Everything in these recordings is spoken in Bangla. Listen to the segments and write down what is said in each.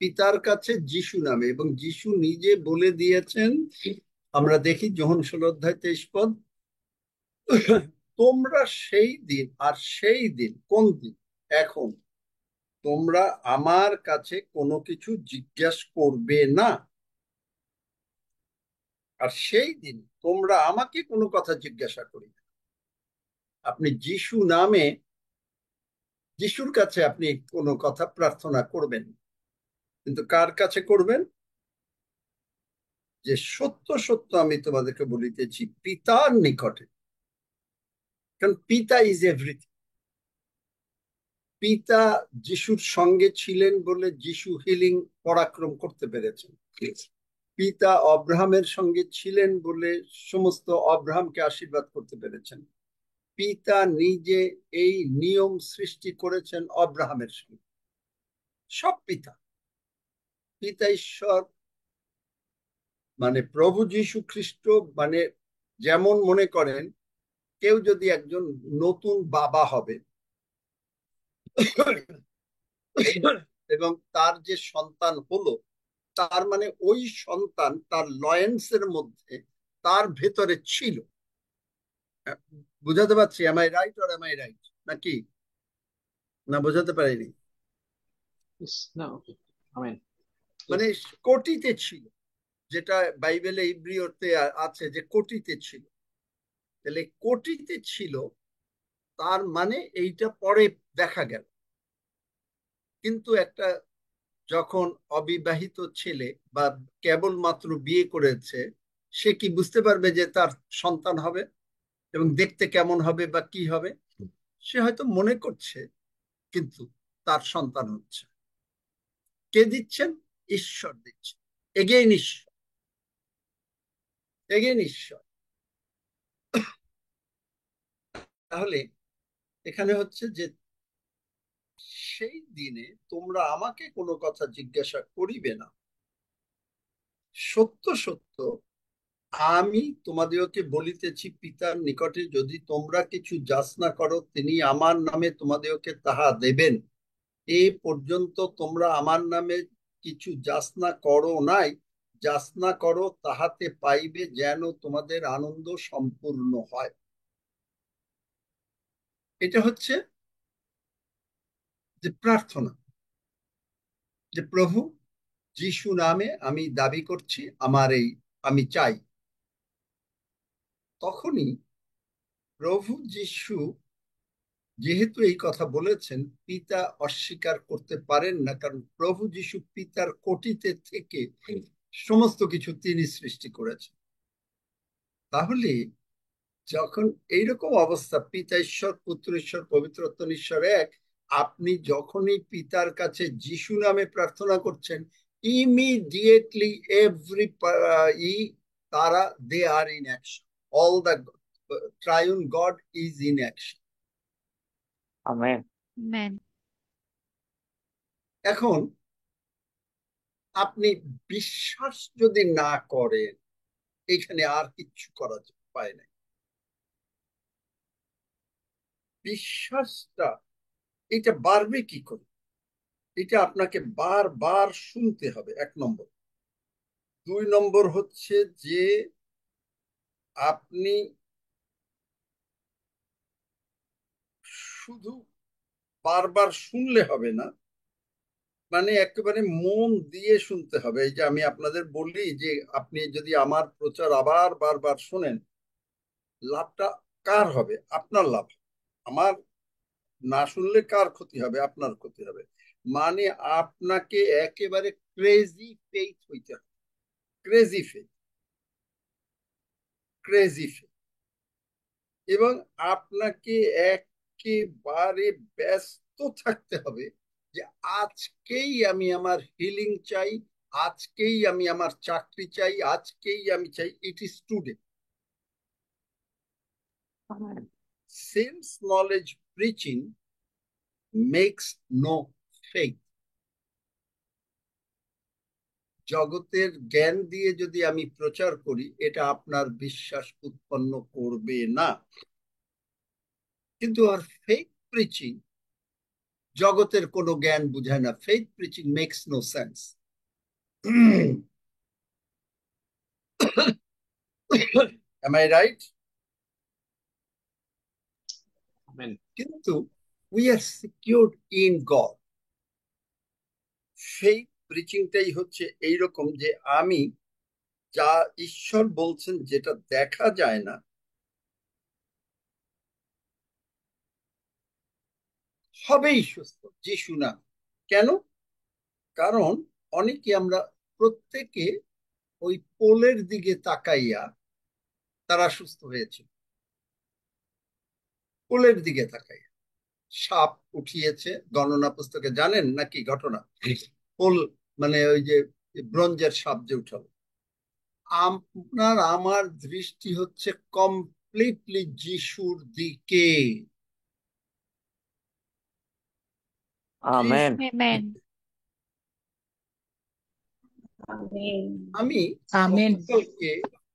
পিতার কাছে যিশু নামে, এবং যিশু নিজে বলে দিয়েছেন, আমরা দেখি যোহন 16 অধ্যায় 23 পদ, তোমরা সেই দিন, আর সেই দিন কোন দিন? এখন তোমরা আমার কাছে কোনো কিছু জিজ্ঞাসা করবে না, আর সেই দিন তোমরা আমাকে কোনো কথা জিজ্ঞাসা করিবে। আপনি যিশু নামে, যিশুর কাছে আপনি কোনো কথা প্রার্থনা করবেন, কিন্তু কার কাছে করবেন? যে সত্য সত্য আমি তোমাদেরকে বলিতেছি, পিতার নিকটে। কারণ পিতা ইজ এভরিথিং। পিতা যিশুর সঙ্গে ছিলেন বলে যিশু হিলিং পরাক্রম করতে পেরেছেন। পিতা অব্রাহামের সঙ্গে ছিলেন বলে সমস্ত অব্রাহামকে আশীর্বাদ করতে পেরেছেন। পিতা নিজে এই নিয়ম সৃষ্টি করেছেন অব্রাহামের সঙ্গে। সব পিতা, পিতা ঈশ্বর, মানে প্রভু যীশু খ্রিস্ট, মানে যেমন মনে করেন কেউ যদি একজন নতুন বাবা হবে এবং তার যে সন্তান হলো, তার মানে ওই সন্তান তার লয়েন্সের মধ্যে, তার ভেতরে ছিল। বুঝাতে পারছি? Am I right or am I right নাকি? না, বোঝাতে পারিনি? Yes. No. Okay. Amen. মানে Yes. কোটিতে ছিল, যেটা বাইবেলে ইব্রিয়তে আছে যে কোটিতে ছিল। তাহলে কোটিতে ছিল, তার মানে এইটা পরে দেখা গেল। কিন্তু একটা যখন অবিবাহিত ছেলে বা কেবলমাত্র বিয়ে করেছে, সে কি বুঝতে পারবে যে তার সন্তান হবে এবং দেখতে কেমন হবে বা কি হবে? সে হয়তো মনে করছে, কিন্তু তার সন্তান হচ্ছে। কে দিচ্ছেন? ঈশ্বর দিচ্ছেন। এগেইন ঈশ্বর, এগেইন ঈশ্বর। তাহলে এখানে হচ্ছে যে সেই দিনে তোমরা আমাকে কোনো কথা জিজ্ঞাসা করিবে না, সত্য সত্য আমি তোমাদেরকে বলিতেছি, পিতার নিকটে যদি তোমরা কিছু যাচনা করো, তিনি আমার নামে তোমাদেরকে তাহা দেবেন। এ পর্যন্ত তোমরা আমার নামে কিছু যাচনা করো নাই, যাচনা করো তাহাতে পাইবে, যেন তোমাদের আনন্দ সম্পূর্ণ হয়। এটা হচ্ছে যে প্রার্থনা, যে প্রভু যিশু নামে আমি দাবি করছি, আমার এই আমি চাই। তখনই প্রভু যিশু যেহেতু এই কথা বলেছেন, পিতা অস্বীকার করতে পারেন না, কারণ প্রভু যিশু পিতার কোটিতে থেকে সমস্ত কিছু তিনি সৃষ্টি করেছেন। তাহলে যখন এইরকম অবস্থা, পিতা ঈশ্বর, পুত্র ঈশ্বর, পবিত্রত্ব ঈশ্বর এক, আপনি যখনই পিতার কাছে যিশু নামে প্রার্থনা করছেন, ইমিডিয়েটলি এভরি ই তারা they are in action. All the triune God is in action. Amen. Amen. এখন আপনি বিশ্বাস যদি না করেন, এখানে আর কিচ্ছু করা পায় না। বিশ্বাসটা এটা বাড়বে কি করে? এটা আপনাকে বারবার শুনতে হবে, 1 নম্বর। 2 নম্বর হচ্ছে যে আপনি শুধু বারবার শুনলে হবে না, মানে একেবারে মন দিয়ে শুনতে হবে। এই যে আমি আপনাদের বলি যে আপনি যদি আমার প্রচার আবার বারবার শোনেন, লাভটা কার হবে? আপনার লাভ। আমার না শুনলে কার ক্ষতি হবে? আপনার ক্ষতি হবে। মানে আপনাকে একেবারে ক্রেজি ফেইথ হইতে হবে, ক্রেজি ফেইথ, ক্রেজি ফেইথ। এবং আপনাকে একেবারে ব্যস্ত থাকতে হবে যে আজকেই আমি আমার হিলিং চাই, আজকেই আমি আমার চাকরি চাই, আজকেই আমি চাই। It is today. Amen. Sense knowledge preaching makes no faith. জগতের জ্ঞান দিয়ে যদি আমি প্রচার করি, এটা আপনার বিশ্বাস উৎপন্ন করবে না। কিন্তু আর ফেইথ প্রিচিং, জগতের কোনো জ্ঞান বুঝায় না। Faith preaching makes no sense. Am I right? Amen. কিন্তু we are secured in God. সেই প্রিচিংটাই হচ্ছে এইরকম যে আমি যা ঈশ্বর বলছেন, যেটা দেখা যায় না, হবেই সুস্থ যিশু না। কেন? কারণ অনেকে আমরা প্রত্যেকে ওই পোলের দিকে তাকাইয়া তারা সুস্থ হয়েছে। পোলের দিকে তাকাইয়া সাপ উঠিয়েছে গণনা পুস্তকে, জানেন নাকি ঘটনা? পোল মানে ওই যে ব্রোঞ্জের সাপ যে উঠালো। আপনার আমার দৃষ্টি হচ্ছে কমপ্লিটলি যিশুর দিকে। আমেন। Amen. আমি Amen. গতকালকে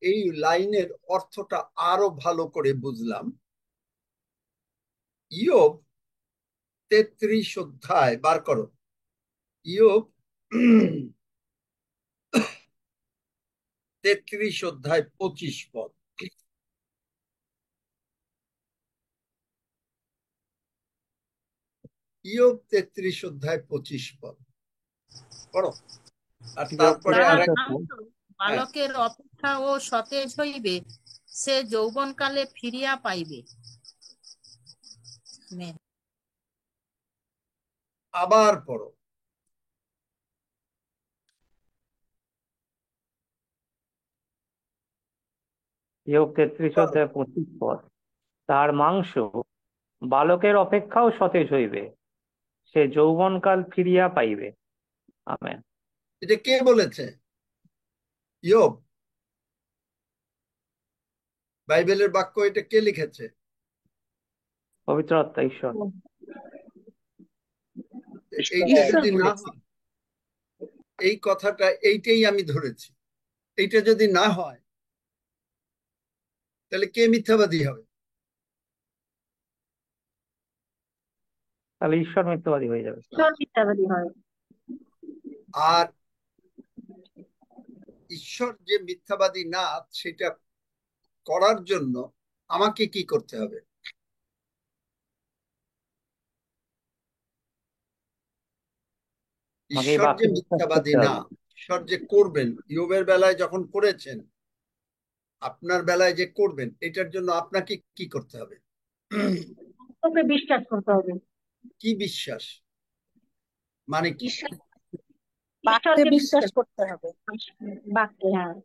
এই লাইনের অর্থটা আরো ভালো করে বুঝলাম। ইয়োব 33 অধ্যায় বার করো। ইয়োব 33 অধ্যায় 25 পদ। ইয়োব 33 অধ্যায় 25 পদ পড়ো। আর তারপরে ইয়োব তাহার আরেক, মাংস হ্যাঁ, বালকের অপেক্ষা ও সতেজ হইবে, সে যৌবনকালে ফিরিয়া পাইবে। আমেন। আবার পড়ো। ইয়োব 33 অধ্যায় 25 পদ। তার মাংস বালকের অপেক্ষাও সতেজ হইবে, সে যৌবনকাল ফিরিয়া পাইবে। আমেন। এটা কে বলেছে? ইয়োব। বাইবেলের বাক্য, এটা কে লিখেছে? পবিত্র আত্মা, ঈশ্বর। এইটা ঈশ্বর যদি না বলেছে। হয়, এই কথাটা এইটাই আমি ধরেছি, এইটা যদি না হয় তাহলে কে মিথ্যাবাদী হবে? তাহলে ঈশ্বর মিথ্যাবাদী হয়ে যাবে। ঈশ্বর মিথ্যাবাদী হয়। আর ঈশ্বর যে মিথ্যাবাদী না, সেটা করার জন্য আমাকে কি করতে হবে? আমাকে এই ঈশ্বর যে বাক্যে বিশ্বাস মিথ্যাবাদী করতে না, হবে। ঈশ্বর যে করবেন, ইয়োবের বেলায় যখন করেছেন, আপনার বেলায় যে করবেন, এটার জন্য আপনাকে কি করতে হবে? তোকে বিশ্বাস করতে হবে। কি বিশ্বাস মানে কি? ঈশ্বরকে বিশ্বাস করতে হবে। বাক্যে, হ্যাঁ।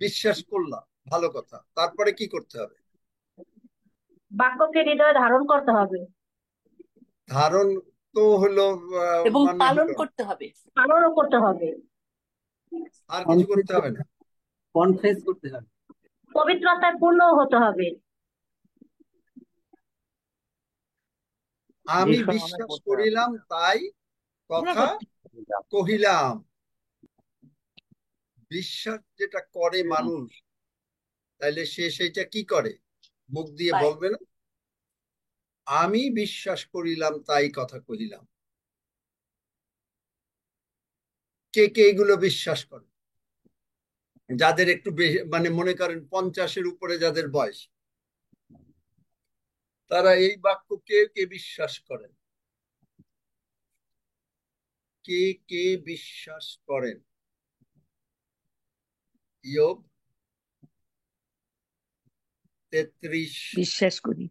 বিশ্বাস করলাম, ভালো কথা, তারপরে কি করতে হবে? বাক্যকে হৃদয়ে ধারণ করতে হবে। ধারণ তো হলো এবং মানে পালন হলো, করতে হবে। পালনও করতে হবে। আর কিছু করতে হবে না। কনফেস করতে হবে। পবিত্রতায় পূর্ণ হতে হবে। আমি যিশু নামে বিশ্বাস করতে হবে। করিলাম তাই কথা কহিলাম। বিশ্বাস যেটা করে মানুষ, তাইলে সে সেইটা কি করে? মুখ দিয়ে তাই। বলবে না? আমি বিশ্বাস করিলাম তাই কথা কহিলাম। কে কে এগুলো বিশ্বাস করে? যাদের একটু মানে মনে করেন 50-এর উপরে যাদের বয়স, তারা এই বাক্য কে কে বিশ্বাস করেন? কে কে বিশ্বাস করেন? ইয়োব 33 বিশ্বাস করি।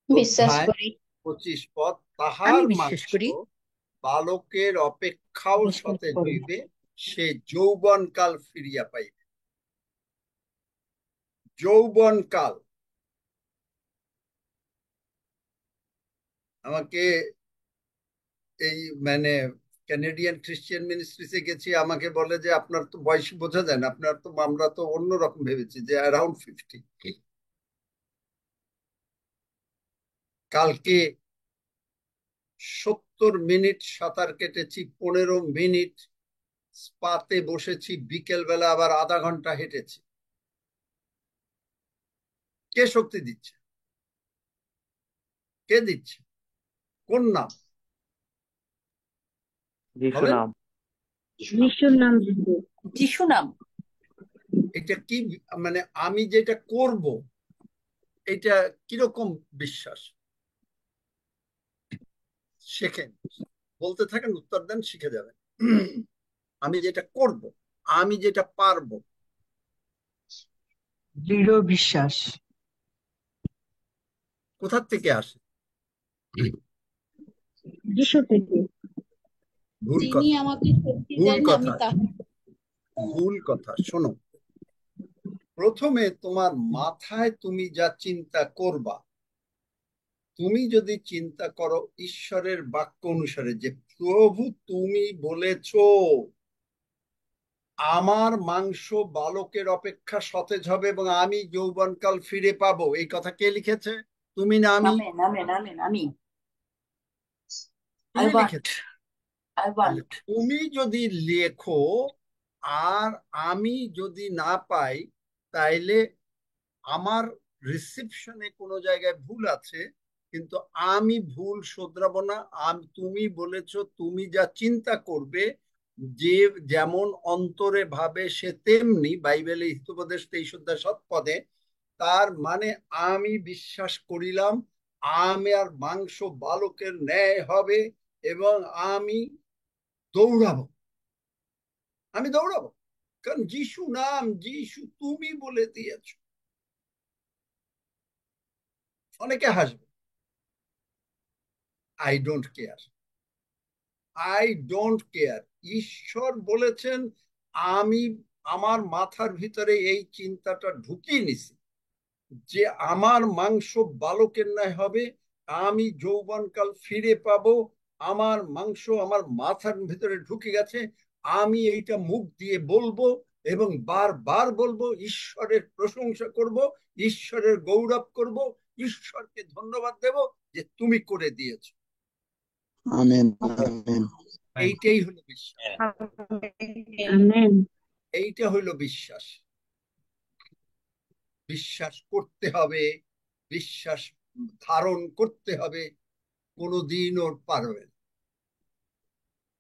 বিশ্বাস অধ্যায় করি। 25 পদ। আমি তাহার বিশ্বাস মাংস করি। বালকের অপেক্ষাও বিশ্বাস সতেজ করি। হইবে, সে যৌবনকাল ফিরিয়া পাইবে। যৌবনকাল। আমাকে এই মানে ক্যানেডিয়ান খ্রিস্টিয়ান মিনিস্ট্রিতে গেছি, আমাকে বলে যে আপনার তো বয়স বোঝা যায় না, আপনার তো, আমরা তো অন্যরকম ভেবেছি যে অ্যারাউন্ড 50। কালকে 70 মিনিট সাঁতার কেটেছি, 15 মিনিট স্পাতে বসেছি, বিকেল বেলা আবার আধা ঘন্টা হেঁটেছি। কে শক্তি দিচ্ছে? কে দিচ্ছে? কোন নাম যিশু বলেন? নাম। যিশুর নাম দিবে। যিশু নাম। এটা কি, মানে আমি যেটা করব এটা কিরকম বিশ্বাস? শেখেন, বলতে থাকেন, উত্তর দেন, শিখে যাবেন। আমি যেটা করব, আমি যেটা পারবো। দৃঢ় বিশ্বাস। কোথা থেকে আসে? যিশু থেকে। ভুল যিনি কথা, আমাকে শক্তি ভুল দেন আমি কথা, তাকে। ভুল কথা। শোনো, প্রথমে তোমার মাথায় তুমি যা চিন্তা করবা, তুমি যদি চিন্তা করো ঈশ্বরের বাক্য অনুসারে যে প্রভু তুমি বলেছো আমার মাংস বালকের অপেক্ষা সতেজ হবে এবং আমি যৌবনকাল ফিরে পাবো, এই কথা কে লিখেছে? তুমি না আমি? Amen amen amen. আমি আই তুমি ওয়ান্ট, লিখেছো। আই তাহলে ওয়ান্ট। তুমি যদি লেখো আর আমি যদি না পাই, তাইলে আমার রিসিপশনে কোনো জায়গায় ভুল আছে, কিন্তু আমি ভুল শোধরাবো না। তুমি বলেছো তুমি যা চিন্তা করবে, যে যেমন অন্তরে ভাবে সে তেমনি, বাইবেলে হিতোপদেশ 23 অধ্যায় 7 পদে। তার মানে আমি বিশ্বাস করিলাম আমার মাংস বালকের ন্যায় হবে এবং আমি দৌড়াবো, আমি দৌড়াবো, কারণ যিশু নাম, যিশু তুমি বলে দিয়েছো। অনেকে হাসবে, I don't care, I don't care. ঈশ্বর বলেছেন, আমি আমার মাথার ভিতরে এই চিন্তাটা ঢুকিয়ে নিছি যে আমার মাংস বালকের ন্যায় হবে, আমি যৌবনকাল ফিরে পাবো। আমার মাংস আমার মাথার ভিতরে ঢুকে গেছে, আমি এইটা মুখ দিয়ে বলবো এবং বারবার বলবো, ঈশ্বরের প্রশংসা করব, ঈশ্বরের গৌরব করব, ঈশ্বরকে ধন্যবাদ দেব যে তুমি করে দিয়েছো। Amen amen. এইটাই হলো বিশ্বাস, আমেন। এইটা হইলো বিশ্বাস। বিশ্বাস করতে হবে, বিশ্বাস ধারণ করতে হবে, কোনোদিন ওর পারবে না।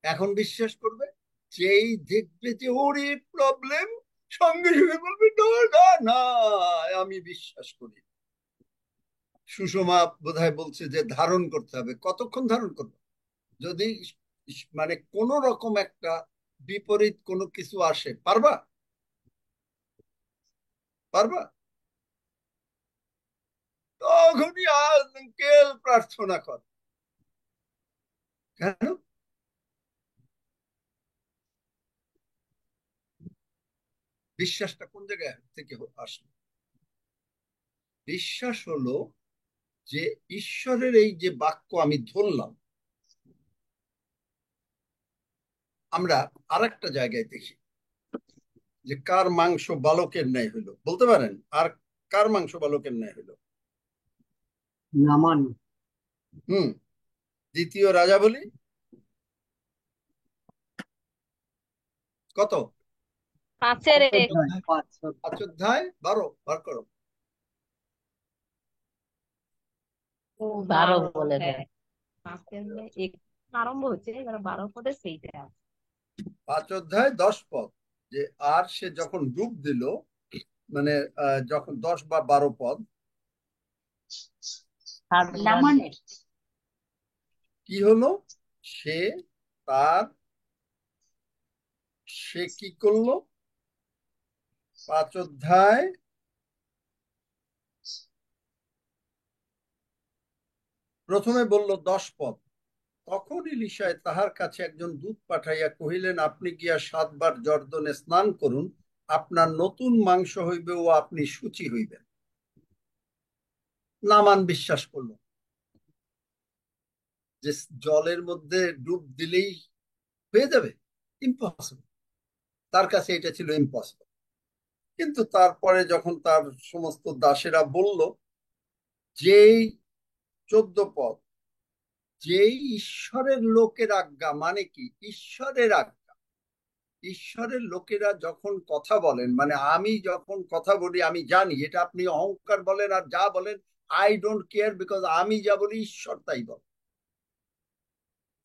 এখন বিশ্বাস করবে, যেই দেখবে যে ওরে প্রবলেম, সঙ্গে সঙ্গে বলবে না না না, আমি বিশ্বাস করি। সুষমা বোধহয় বলছে যে ধারণ করতে হবে। কতক্ষণ ধারণ করবে? যদি মানে কোন রকম একটা বিপরীত কোনো কিছু আসে, পারবা? পারবা? তখনই আঙ্কেল প্রার্থনা কর। কেন? বিশ্বাসটা কোন জায়গায় থেকে আসলো? বিশ্বাস হলো যে ঈশ্বরের এই যে বাক্য আমি ধরলাম। আমরা আর একটা জায়গায় দেখি যে কার মাংস বালকের ন্যায় হইলো, বলতে পারেন? আর কার মাংস বালকের ন্যায় হইলো? নামান। হুম, দ্বিতীয় রাজা বলি কত? 5-1। 5 অধ্যায় 12, বার করো। ও 12 বলে দেয়। 5-1 আরম্ভ হচ্ছে, এবার 12 পদে সেইটা আছে। 5 অধ্যায় 10 পদ, যে আর সে যখন ডুব দিল, মানে যখন 10 বা 12 পদ, নামানের কি হলো? সে তার সে কি করলো? 5 অধ্যায় প্রথমে বলল 10 পদ। তখন ইলিশায় তাহার কাছে একজন দূত পাঠাইয়া কহিলেন, আপনি গিয়া 7 বার জর্দনে স্নান করুন, আপনার নতুন মাংস হইবে ও আপনি শুচি হইবেন। নামান বিশ্বাস করলো যে জলের মধ্যে ডুব দিলেই হয়ে যাবে, ইম্পসিবল। তার কাছে এটা ছিল ইম্পসিবল। কিন্তু তারপরে যখন তার সমস্ত দাসেরা বলল, যেই 14 পদ, যেই ঈশ্বরের লোকের আজ্ঞা, মানে কি ঈশ্বরের আজ্ঞা, ঈশ্বরের লোকেরা যখন কথা বলেন, মানে আমি যখন কথা বলি আমি জানি, এটা আপনি অহংকার বলেন আর যা বলেন, আই ডোন্ট কেয়ার, বিকজ আমি যা বলি ঈশ্বর তাই বল।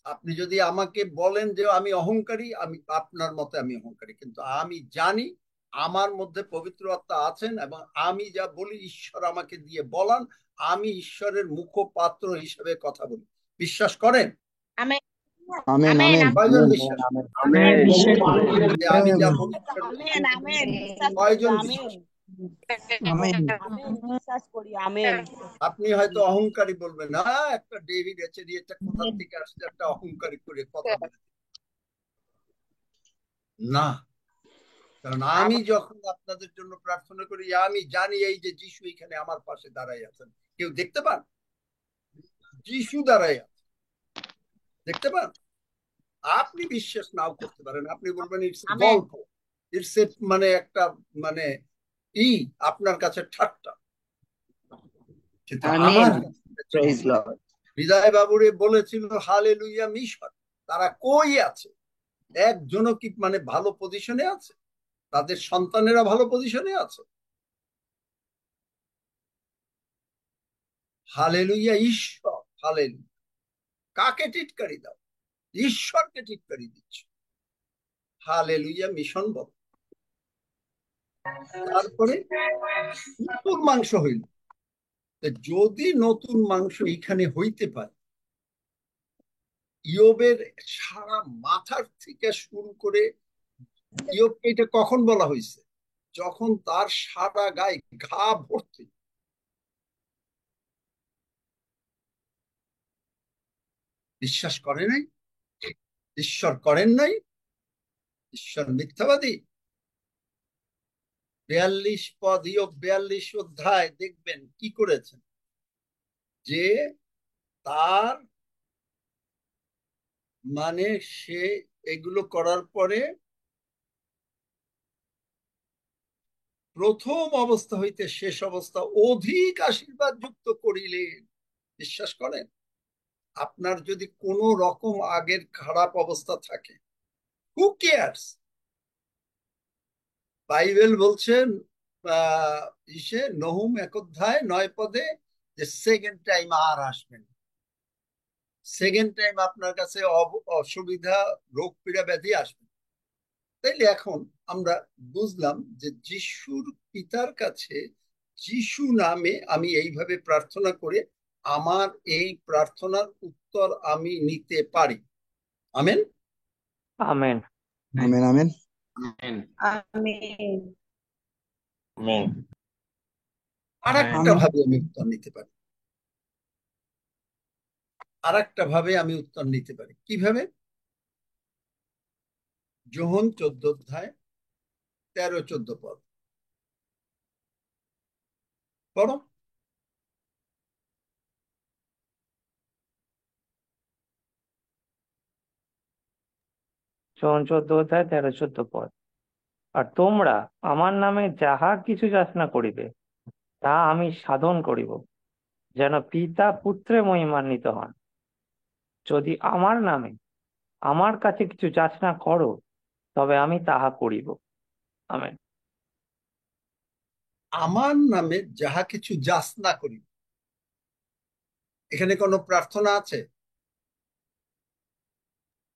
আপনি যদি আমাকে বলেন যে আমি অহংকারী, আমি আপনার মতে আমি অহংকারী, কিন্তু আমি জানি আমার মধ্যে পবিত্র আত্মা আছেন এবং আমি যা বলি ঈশ্বর আমাকে দিয়ে বলান। আমি ঈশ্বরের মুখপাত্র হিসেবে কথা বলি। বিশ্বাস করেন? আমেন আমেন আমেন আমেন কয়জন আমেন বিশ্বাস করেন আমেন বিশ্বাস করি যে আমি যা বলি ঈশ্বর? আমেন আমেন বিশ্বাস করি কয়জন আমেন বিশ্বাস? আমেন আমেন বিশ্বাস করি আমেন আপনি হয়তো অহংকারী বলবেন, হ্যাঁ একটা ডেভিড এটা কোথা থেকে আসছে, একটা অহংকারী করে কথা বলে। না, কারণ আমি যখন আপনাদের জন্য প্রার্থনা করি, আমি জানি এই যে যিশু এখানে আমার পাশে দাঁড়াই আছেন। কেউ দেখতে পান? যিশু দাঁড়াই আছে, দেখতে পান? আপনি বিশ্বাস নাও করতে পারেন, আপনি বলবেন ইটস আমেন গল্প, ইটস মানে একটা মানে আপনার কাছে ঠাট্টা, কিন্তু আমেন। আমার প্রেজ লর্ড। হৃদয় বাবুরে বলেছিল হালেলুয়া মিশন, তারা কই আছে? একজনও কি মানে ভালো পজিশনে আছে? তাদের সন্তানেরা ভালো পজিশনে আছে? হালেলুয়া ঈশ্বর, হালেলুয়া। কাকে টিটকারি দাও? ঈশ্বরকে টিটকারি দিচ্ছ। হালেলুয়া মিশন বল। তারপরে নতুন মাংস হইল। যদি নতুন মাংস এখানে হইতে পারে, ইয়োবের সারা মাথার থেকে শুরু করে, ইয়োবকে এটা কখন বলা হয়েছে? যখন তার সারা গায়ে ঘা ভর্তি। বিশ্বাস করে নাই? ঈশ্বর করেন নাই? ঈশ্বর মিথ্যাবাদী? 42 পদ, ইয়োব 42 অধ্যায় দেখবেন কি করেছেন, যে তার মানে সে এগুলো করার পরে প্রথম অবস্থা হইতে শেষ অবস্থা অধিক আশীর্বাদ যুক্ত করিলেন। বিশ্বাস করেন? আপনার যদি কোনো রকম আগের খারাপ অবস্থা থাকে, হু কেয়ার্স? বাইবেল বলছেন নহুম 1 অধ্যায় 9 পদে যে সেকেন্ড টাইম আর আসবেন। সেকেন্ড টাইম আপনার কাছে অসুবিধা, রোগ পীড়া ব্যাধি আসবে। তাইলে এখন আমরা বুঝলাম যে যিশুর পিতার কাছে যিশু নামে আমি এইভাবে প্রার্থনা করে আমার এই প্রার্থনার উত্তর আমি নিতে পারি। Amen amen. Amen amen amen amen amen আর একটা ভাবে আমি উত্তর নিতে পারি, আর একটা ভাবে আমি উত্তর নিতে পারি। কিভাবে? যোহন 14 অধ্যায় 13-14 পদ পড়ো। যোহন 14 অধ্যায় 13-14 পদ। আর তোমরা আমার নামে যাহা কিছু যাচনা করিবে, তা আমি সাধন করিব, যেন পিতা পুত্রে মহিমান্বিত হন। যদি আমার নামে আমার কাছে কিছু যাচনা করো, তবে আমি তাহা করিব। আমেন। আমার নামে যাহা কিছু যাচনা করি, এখানে কোনো প্রার্থনা আছে?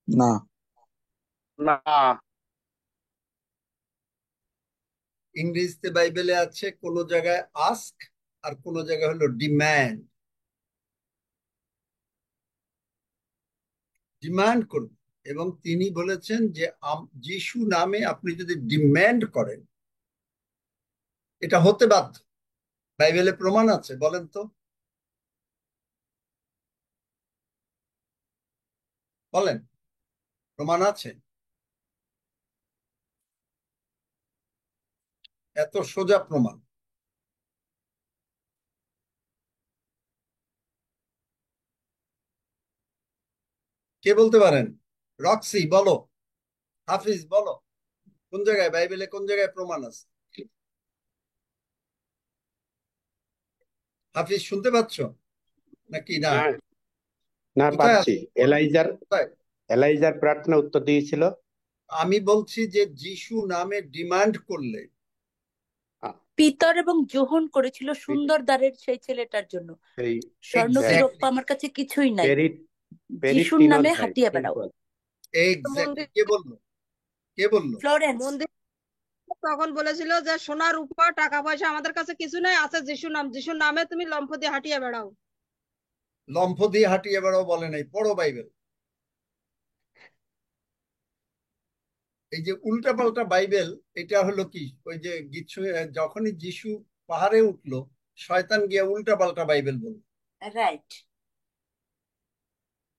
না। না ইংরেজিতে বাইবেলে আছে কোন জায়গায় আস্ক আর কোন জায়গায় হলো ডিম্যান্ড। ডিমান্ড করুন, এবং তিনি বলেছেন যে যিশু নামে আপনি যদি ডিম্যান্ড করেন, এটা হতে বাধ্য। বাইবেলে প্রমাণ আছে? বলেন তো, বলেন, প্রমাণ আছে? এত সোজা প্রমাণ। কে বলতে পারেন? রক্সি বলো, হাফিজ বলো, কোন জায়গায় বাইবেলে কোন জায়গায় প্রমাণ আছে? হাফিজ শুনতে পাচ্ছ নাকি না? হ্যাঁ, না কোথায় পাচ্ছি। আছে? এলাইজার কোথায়? এলাইজার প্রার্থনা উত্তর দিয়েছিল। আমি বলছি যে যিশু নামে ডিমান্ড করলে পিতর এবং যোহন করেছিল সুন্দর দ্বারের সেই ছেলেটার জন্য। এই স্বর্ণ কি রৌপ্য এক্স্যাক্টলি, আমার কাছে কিছুই নাই, যিশুর পেরিস্টিনস নামে ভাই, হাঁটিয়ে বেড়াও। সিম্পল। এক্স্যাক্টলি। মন্দির কে বললো? কে বললো? ফ্লোরেন্স। মন্দির তখন বলেছিল যে সোনা রূপা টাকা পয়সা আমাদের কাছে কিছু নাই, আছে যিশুর নাম, যিশুর নামে তুমি লম্ফ দিয়ে হাঁটিয়ে বেড়াও। লম্ফ দিয়ে হাঁটিয়ে বেড়াও বলে নাই, পড়ো বাইবেল। এই যে উল্টাপাল্টা বাইবেল, এটা হলো কি, ওই যে যখনই যিশু পাহাড়ে উঠলো, শয়তান গিয়ে উল্টাপাল্টা বাইবেল বলল। রাইট।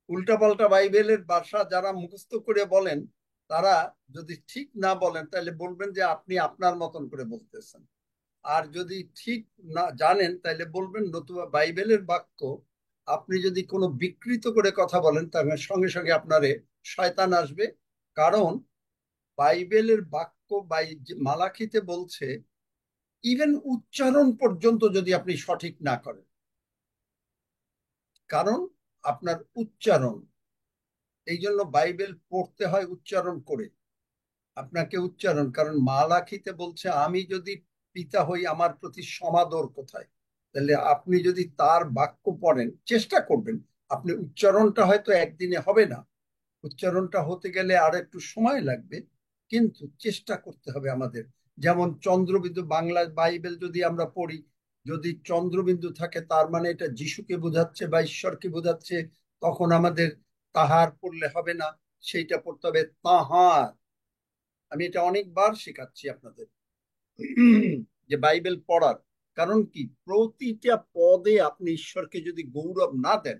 উল্টাপাল্টা বাইবেলের ভাষা যারা মুখস্থ করে বলেন, তারা যদি ঠিক না বলেন তাহলে বলবেন যে আপনি আপনার মতন করে বলতেছেন। আর যদি ঠিক না জানেন তাহলে বলবেন নতুবা বাইবেলের বাক্য আপনি যদি কোনো বিকৃত করে কথা বলেন তাহলে সঙ্গে সঙ্গে আপনারে শয়তান আসবে। কারণ বাইবেলের বাক্য মালাখিতে বলছে ইভেন উচ্চারণ পর্যন্ত যদি আপনি সঠিক না করেন, কারণ আপনার উচ্চারণ, এই জন্য বাইবেল পড়তে হয় উচ্চারণ করে। আপনাকে উচ্চারণ, কারণ মালাখিতে বলছে আমি যদি পিতা হই আমার প্রতি সমাদর কোথায়। তাহলে আপনি যদি তার বাক্য পড়েন, চেষ্টা করবেন। আপনি উচ্চারণটা হয়তো একদিনে হবে না, উচ্চারণটা হতে গেলে আর একটু সময় লাগবে, কিন্তু চেষ্টা করতে হবে আমাদের। যেমন চন্দ্রবিন্দু, বাংলা বাইবেল যদি আমরা পড়ি, যদি চন্দ্রবিন্দু থাকে তার মানে এটা যিশুকে বোঝাচ্ছে বা ঈশ্বরকে বোঝাচ্ছে, তখন আমাদের তাহার পড়লে হবে না, সেইটা পড়তে হবে তাহার। আমি এটা অনেকবার শেখাচ্ছি আপনাদের যে বাইবেল পড়ার কারণ কি, প্রতিটা পদে আপনি ঈশ্বরকে যদি গৌরব না দেন,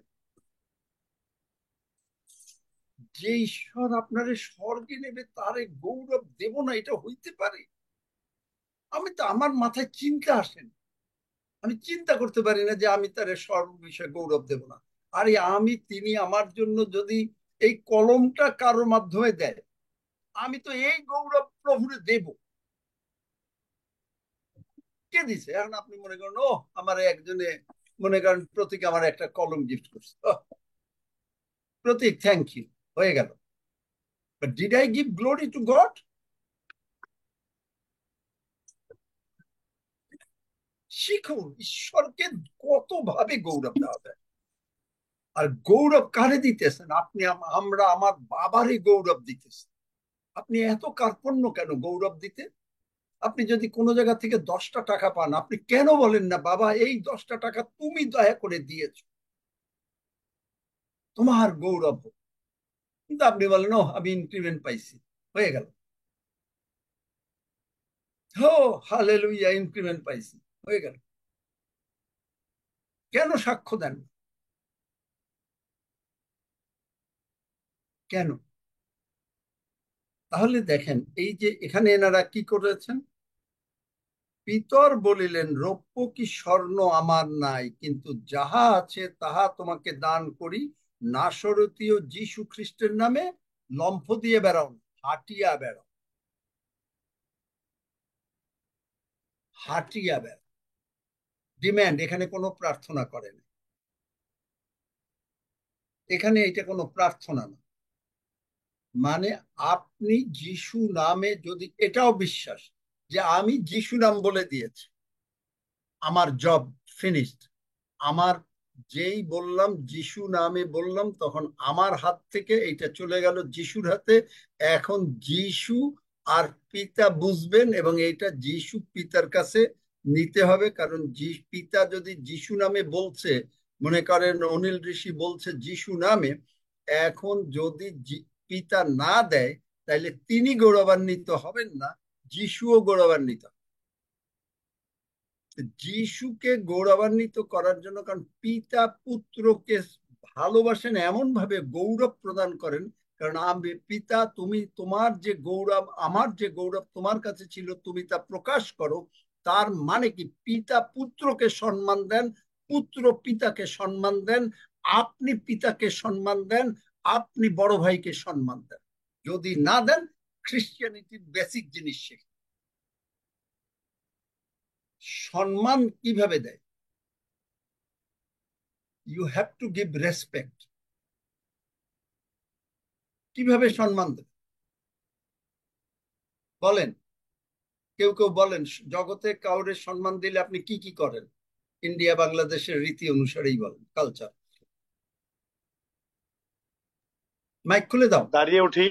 যে ঈশ্বর আপনারে স্বর্গে নেবে তারে গৌরব দেব না, এটা হইতে পারে? আমি তো, আমার মাথায় চিন্তা আসেন, আমি চিন্তা করতে পারি না যে আমি তারে সর্ব বিষয়ে গৌরব দেব না। আরে তিনি আমার জন্য যদি এই কলমটা কারোর মাধ্যমে দেয়, আমি তো এই গৌরব প্রভুরে দেব। কে দিছে? এখন আপনি মনে করেন ও আমার একজনে, মনে করেন প্রতীক আমার একটা কলম গিফট করছে, প্রতীক থ্যাংক ইউ, হয়ে গেল। But did I give glory to God? শিখুন ঈশ্বরকে কত ভাবে গৌরব দেওয়া যায়। আর গৌরব কারে দিতেছেন? আপনি আমরা আমার বাবারই গৌরব দিতেছেন। আপনি এত কার্পণ্য কেন গৌরব দিতে? আপনি যদি কোনো জায়গা থেকে 10টা টাকা পান, আপনি কেন বলেন না বাবা এই 10টা টাকা তুমি দয়া করে দিয়েছ, তোমার গৌরব হোক। কিন্তু আপনি বলেন ও আমি ইনক্রিমেন্ট পাইছি, হয়ে গেল, হো হালেলুয়া ইনক্রিমেন্ট পাইছি, হয়ে গেল। কেন সাক্ষ্য দেন? কেন? তাহলে দেখেন এই যে এখানে এনারা কি করেছেন, পিতর বলিলেন রৌপ্য কি স্বর্ণ আমার নাই, কিন্তু যাহা আছে তাহা তোমাকে দান করি। নাসরতীয় যীশু খ্রিস্টের নামে লম্ফ দিয়ে বেড়াও না, হাঁটিয়া বেড়াও, হাঁটিয়া বেড়াও। ডিম্যান্ড, এখানে কোনো প্রার্থনা করেন, এখানে এটা কোনো প্রার্থনা না। মানে আপনি যিশু নামে, যদি এটাও বিশ্বাস যে আমি যিশু নাম বলে দিয়েছি, আমার জব ফিনিশড, আমার যেই বললাম যিশু নামে বললাম, তখন আমার হাত থেকে এইটা চলে গেল যিশুর হাতে। এখন যিশু আর পিতা বুঝবেন, এবং এইটা যিশু পিতার কাছে নিতে হবে। কারণ পিতা যদি যিশু নামে বলছে, মনে করেন অনিল ঋষি বলছে যিশু নামে, এখন যদি পিতা না দেয় তাহলে তিনি গৌরবান্বিত হবেন না, যিশুও গৌরবান্বিত। যিশুকে গৌরবান্বিত করার জন্য, কারণ পিতা পুত্রকে ভালোবাসেন, এমন ভাবে গৌরব প্রদান করেন। কারণ আমি পিতা, তুমি তোমার যে গৌরব, আমার যে গৌরব তোমার কাছে ছিল, তুমি তা প্রকাশ করো। তার মানে কি, পিতা পুত্রকে সম্মান দেন, পুত্র পিতাকে সম্মান দেন, আপনি পিতাকে সম্মান দেন, আপনি বড় ভাইকে সম্মান দেন। যদি না দেন, খ্রিস্টিয়ানিটির বেসিক জিনিস শেখ। সম্মান কিভাবে দেয়? You have to give respect. কিভাবে সম্মান দেবে বলেন? কেউ কেউ বলেন জগতে কাউরে সম্মান দিলে আপনি কি কি করেন? ইন্ডিয়া বাংলাদেশের রীতি অনুসারেই বলেন, কালচার। মাইক খুলে দাও। দাঁড়িয়ে উঠি।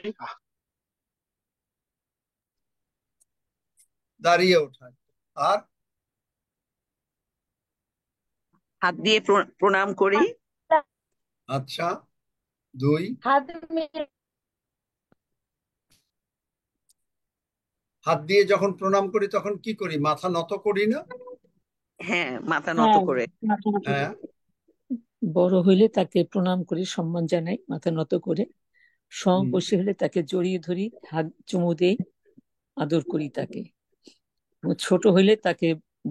দাঁড়িয়ে ওঠা। আর হাত দিয়ে প্রণাম করি। আচ্ছা, 2 হাত দিয়ে যখন প্রণাম করি তখন কি করি? মাথা নত করি না? হ্যাঁ, মাথা নত করে। হ্যাঁ, বড় হইলে তাকে প্রণাম করি, সম্মান জানাই মাথা নত করে। সমবয়সী হলে তাকে জড়িয়ে ধরি, হাত চুমু দেই, আদর করি তাকে। ছোট হইলে তাকে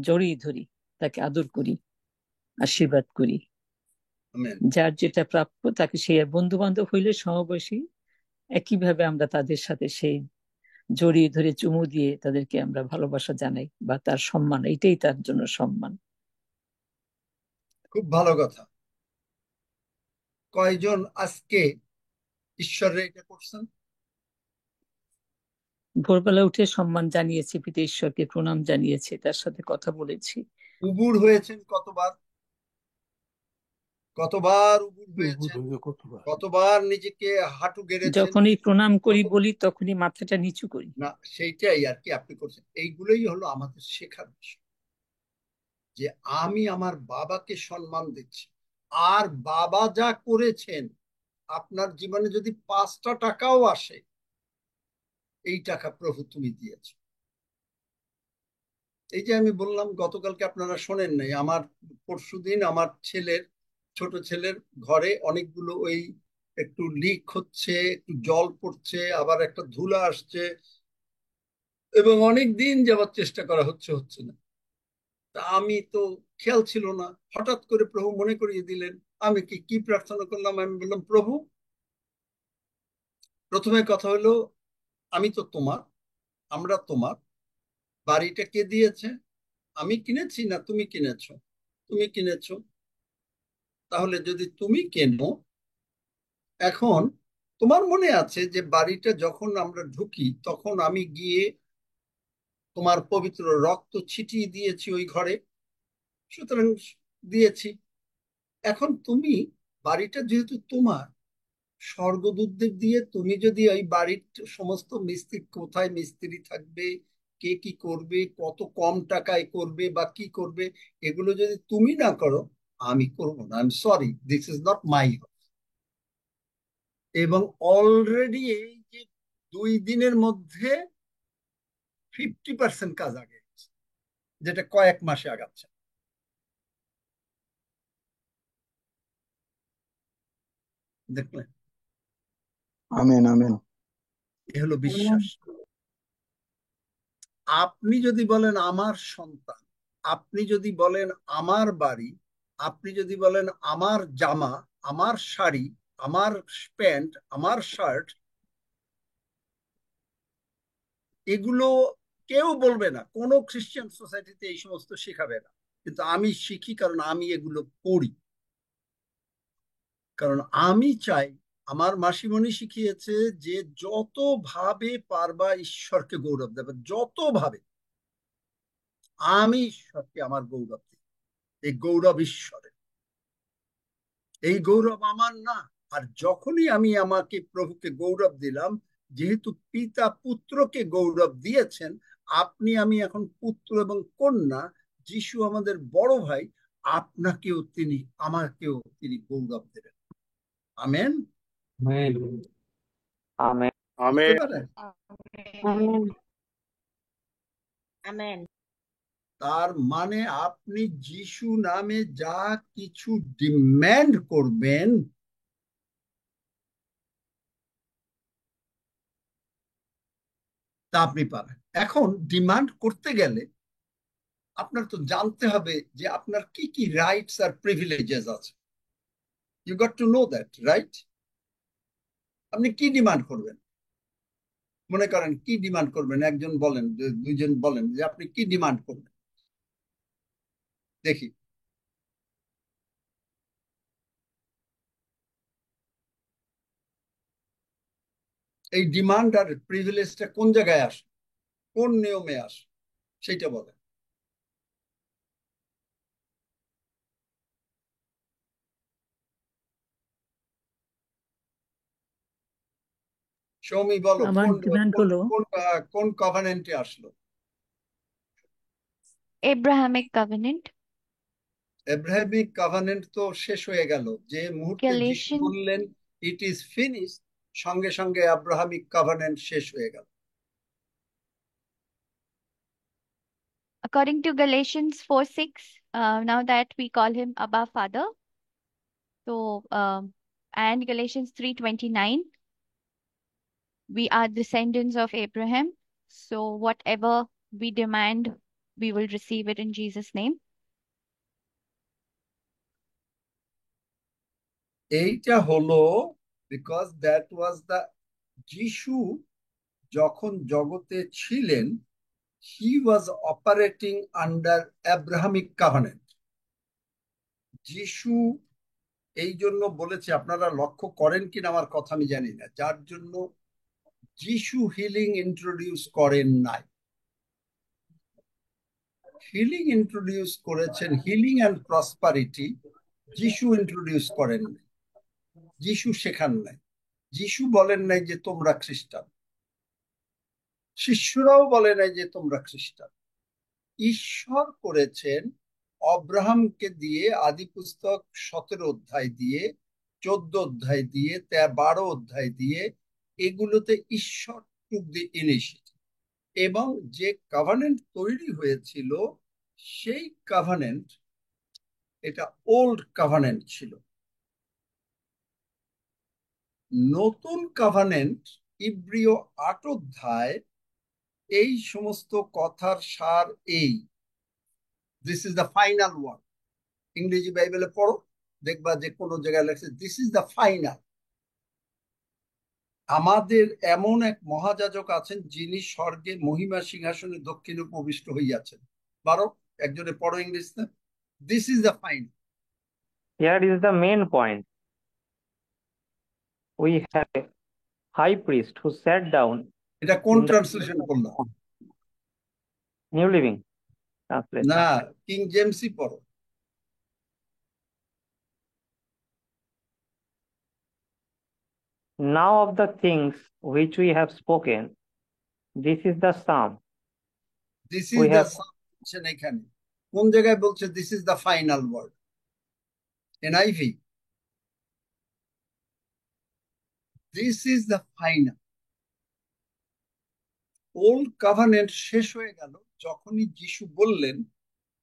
জড়িয়ে ধরি, তাকে আদর করি, আশীর্বাদ করি। যার যেটা প্রাপ্য তাকে সেই, বন্ধু বান্ধব হইলে সমবয়সী একইভাবে আমরা তাদের সাথে সেই জড়িয়ে ধরে চুমু দিয়ে তাদেরকে আমরা ভালোবাসা জানাই বা তার সম্মান, এটাই তার জন্য সম্মান। খুব ভালো কথা। কয়জন আজকে ঈশ্বরের এটা করছেন? ভোরবেলা উঠে সম্মান জানিয়েছি, পিতা ঈশ্বরকে প্রণাম জানিয়েছি, তার সাথে কথা বলেছি। উবুর হয়েছেন কতবার? কতবার উবুর হয়েছেন? কতবার নিজেকে হাঁটু গেড়েছেন? যখনই প্রণাম করি বলি তখনই মাথাটা নিচু করি। না, সেইটাই আর কি আপনি করছেন। এইগুলোই হলো আমাদের শেখার বিষয়, যে আমি আমার বাবাকে সম্মান দিচ্ছি। আর বাবা যা করেছেন, আপনার জীবনে যদি 5টা টাকাও আসে, এই টাকা প্রভু তুমি দিয়েছো। এই যে আমি বললাম গতকালকে, আপনারা শোনেন নাই, আমার পরশুদিন আমার ছোট ছেলের ঘরে অনেকগুলো ওই একটু লিক হচ্ছে, একটু জল পড়ছে, আবার একটা ধুলা আসছে, এবং অনেক দিন যাওয়ার চেষ্টা করা হচ্ছে না। তা আমি তো খেয়াল ছিল না, হঠাৎ করে প্রভু মনে করিয়ে দিলেন। আমি কি প্রার্থনা করলাম? আমি বললাম, প্রভু, প্রথমে কথা হলো, আমি তো তোমার, আমরা তোমার। বাড়িটা কে দিয়েছে? আমি কিনেছি না তুমি কিনেছো? তুমি কিনেছো। তাহলে যদি তুমি কেনো, এখন তোমার মনে আছে যে বাড়িটা যখন আমরা ঢুকি তখন আমি গিয়ে তোমার পবিত্র রক্ত ছিটিয়ে দিয়েছি ওই ঘরে, সুতরাং দিয়েছি। এখন তুমি, বাড়িটা যেহেতু তোমার, স্বর্গদূতদের দিয়ে তুমি যদি ওই বাড়ির সমস্ত মিস্ত্রি, কোথায় মিস্ত্রি থাকবে, কে কি করবে, কত কম টাকায় করবে বা কি করবে, এগুলো যদি তুমি না করো, আমি করবো না। I am sorry, this is not my. এবং অলরেডি এই যে 2 দিনের মধ্যে 50% কাজ আগে গেছে, যেটা কয়েক মাসে আগাচ্ছে। দেখলেন? Amen amen. এ হলো বিশ্বাস। আপনি যদি বলেন আমার সন্তান, আপনি যদি বলেন আমার বাড়ি, আপনি যদি বলেন আমার জামা, আমার শাড়ি, আমার প্যান্ট, আমার শার্ট, এগুলো কেউ বলবে না, কোনো খ্রিস্টান সোসাইটিতে এই সমস্ত শেখাবে না, কিন্তু আমি শিখি, কারণ আমি এগুলো পড়ি। কারণ আমি চাই, আমার মাসিমণি শিখিয়েছে যে যত ভাবে পারবা ঈশ্বরকে গৌরব দেবে, যত ভাবে। আমি ঈশ্বরকে আমার গৌরব দিই, এই গৌরব ঈশ্বরের, এই গৌরব আমার না। আর যখনই আমি আমাকে প্রভুকে গৌরব দিলাম, যেহেতু পিতা পুত্রকে গৌরব দিয়েছেন, আপনি আমি এখন পুত্র এবং কন্যা, যিশু আমাদের বড় ভাই, আপনাকেও তিনি, আমাকেও তিনি গৌরব দেবেন। আমেন। আমেন। বুঝতে পারেন? আমেন। তার মানে আপনি যিশু নামে যা কিছু ডিম্যান্ড করবেন, তা আপনি পাবেন। এখন ডিমান্ড করতে গেলে আপনার তো জানতে হবে যে আপনার কি কি রাইটস আর প্রিভিলেজেস আছে। You got to know that, right? আপনি কি ডিমান্ড করবেন? মনে করেন কি ডিমান্ড করবেন, একজন বলেন, দুইজন বলেন যে আপনি কি ডিমান্ড করবেন, দেখি। এই ডিমান্ড আর প্রিভিলেজটা কোন জায়গায় আসে, কোন নিয়মে আসে? সেইটা বলেন। সৌমি বলো, আমার কোন ডিমান্ড কোন হলো কোন কোন কভানেন্টে আসলো? Abrahamic covenant. এব্রাহামিক কভানেন্ট তো শেষ হয়ে গেল যে মুহূর্তে যিশু Galatians, বললেন ইট ইজ ফিনিশ, সঙ্গে সঙ্গে আব্রাহামিক কভানেন্ট শেষ হয়ে গেল। according to Galatians 4:6, now that we call him Abba Father. So, and Galatians 3:29, we are descendants of Abraham. So, whatever we demand, we will receive it in Jesus' name. এইটা হলো বিকজ দ্যাট ওয়াজ দ্য যিশু যখন জগতে ছিলেন, হি ওয়াজ অপারেটিং আন্ডার আব্রাহামিক কভানেন্ট। যিশু এই জন্য বলেছে, আপনারা লক্ষ্য করেন কিনা আমার কথা আমি জানি না, যার জন্য যিশু হিলিং ইন্ট্রোডিউস করেন নাই। হিলিং ইন্ট্রোডিউস করেছেন, হিলিং অ্যান্ড প্রসপারিটি যিশু ইন্ট্রোডিউস করেন নাই, যিশু শেখান নাই। যিশু বলেন নাই যে তোমরা খ্রিস্টান, শিষ্যরাও বলে নাই যে তোমরা খ্রিস্টান। ঈশ্বর করেছেন অব্রাহামকে দিয়ে, আদি পুস্তক 17 অধ্যায় দিয়ে, 14 অধ্যায় দিয়ে, 12 অধ্যায় দিয়ে, এগুলোতে ঈশ্বর টুক দি ইনিশিয়েটিভ। এবং যে কভানেন্ট তৈরি হয়েছিল সেই কভানেন্ট, এটা ওল্ড কভানেন্ট ছিল। নতুন কভানেন্ট ইব্রিয় 8 অধ্যায় এই সমস্ত কথার সার এই, this is the final word. ইংরেজি বাইবেলে পড়ো, দেখবা যে কোনো জায়গায় লেখছে দিস ইজ দ্য ফাইনাল। আমাদের এমন এক মহাযাজক আছেন যিনি স্বর্গে মহিমা সিংহাসনে দক্ষিণে উপবিষ্ট হইয়াছেন। পারো একজনে পড়ো ইংরেজিতে, this is the final. Here is the main point. We have a high priest who sat down এটা কোন in the ট্রান্সলেশন করলাম? New Living Translation. না, কিং জেমসই পড়ো। Now of the things which we have spoken, this is the sum. This We is the have sum. এখানে কোন জায়গায় বলছে this is the final word? NIV, this is the final. Old covenant শেষ হয়ে গেল যখনই যিশু বললেন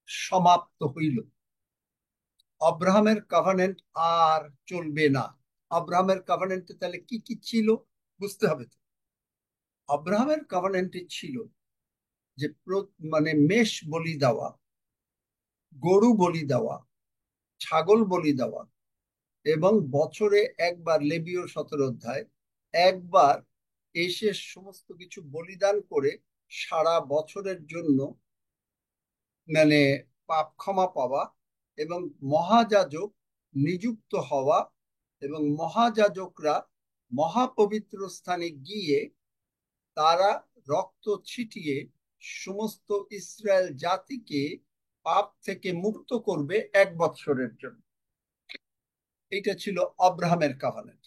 সমাপ্ত হইল। আব্রাহামের কভানেন্ট আর চলবে না। আব্রাহামের কভানেন্টে তাহলে কি কি ছিল বুঝতে হবে তো। আব্রাহামের কভানেন্টে ছিল যে মানে মেষ বলি দেওয়া, গরু বলি দেওয়া, ছাগল বলি দেওয়া, এবং বছরে একবার, লেবীয় 17 অধ্যায়, একবার এসে সমস্ত কিছু বলিদান করে সারা বছরের জন্য মানে পাপ ক্ষমা পাওয়া, এবং মহাযাজক নিযুক্ত হওয়া, এবং মহাযাজকরা মহাপবিত্র স্থানে গিয়ে তারা রক্ত ছিটিয়ে সমস্ত ইসরায়েল জাতিকে পাপ থেকে মুক্ত করবে 1 বছরের জন্য। এটা ছিল আব্রাহামের কভানেন্ট।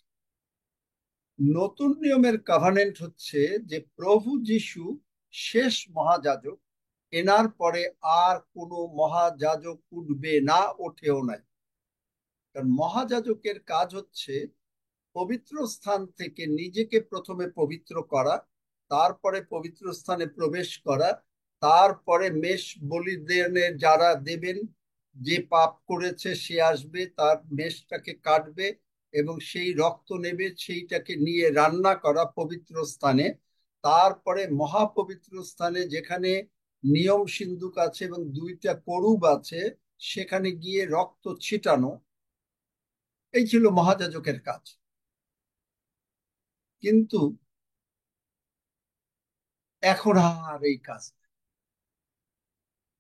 নতুন নিয়মের কভানেন্ট হচ্ছে যে প্রভু যিশু শেষ মহাযাজক, এনার পরে আর কোনো মহাযাজক উঠবে না, ওঠেও নাই। কারণ মহাযাজকের কাজ হচ্ছে পবিত্র স্থান থেকে নিজেকে প্রথমে পবিত্র করা, তারপরে পবিত্র স্থানে প্রবেশ করা, তারপরে মেষ বলিদানের যারা দেবেন, যে পাপ করেছে সে আসবে, তার মেষটাকে কাটবে এবং সেই রক্ত নেবে, সেইটাকে নিয়ে রান্না করা পবিত্র স্থানে। তারপরে মহাপবিত্র স্থানে যেখানে নিয়ম সিন্দুক আছে এবং 2টা করুব আছে, সেখানে গিয়ে রক্ত ছিটানো। এই ছিল মহাযাজকের কাজ। কিন্তু এখন আর এই কাজ নেই।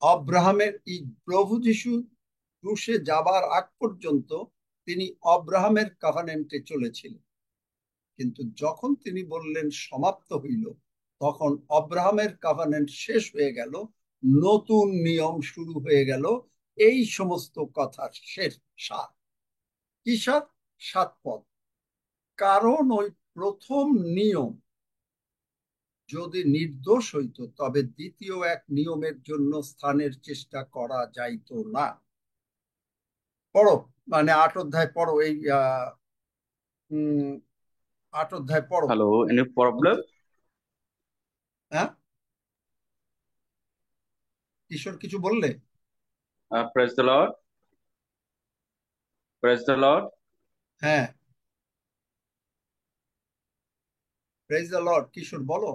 আব্রাহামের এই প্রভু যিশু ক্রুশে যাবার আগ পর্যন্ত তিনি আব্রাহামের কভানেন্টে চলেছিলেন, কিন্তু যখন তিনি বললেন সমাপ্ত হইল, তখন আব্রাহামের কভানেন্ট শেষ হয়ে গেল। নতুন নিয়ম শুরু হয়ে গেল। এই সমস্ত কথার শেষ সার কি? সার 7 পদ। কারণ ওই প্রথম নিয়ম যদি নির্দোষ হইতো তবে দ্বিতীয় এক নিয়মের জন্য স্থানের চেষ্টা করা যাইতো না। পড়ো, মানে 8 অধ্যায় পড়ো, এই 8 অধ্যায় পড়ো। Hello, any problem? হ্যাঁ, কিশোর কিছু বললে? Praise the Lord. Praise the Lord. হ্যাঁ, প্রেজ দ্য লর্ড। কিশোর বলো।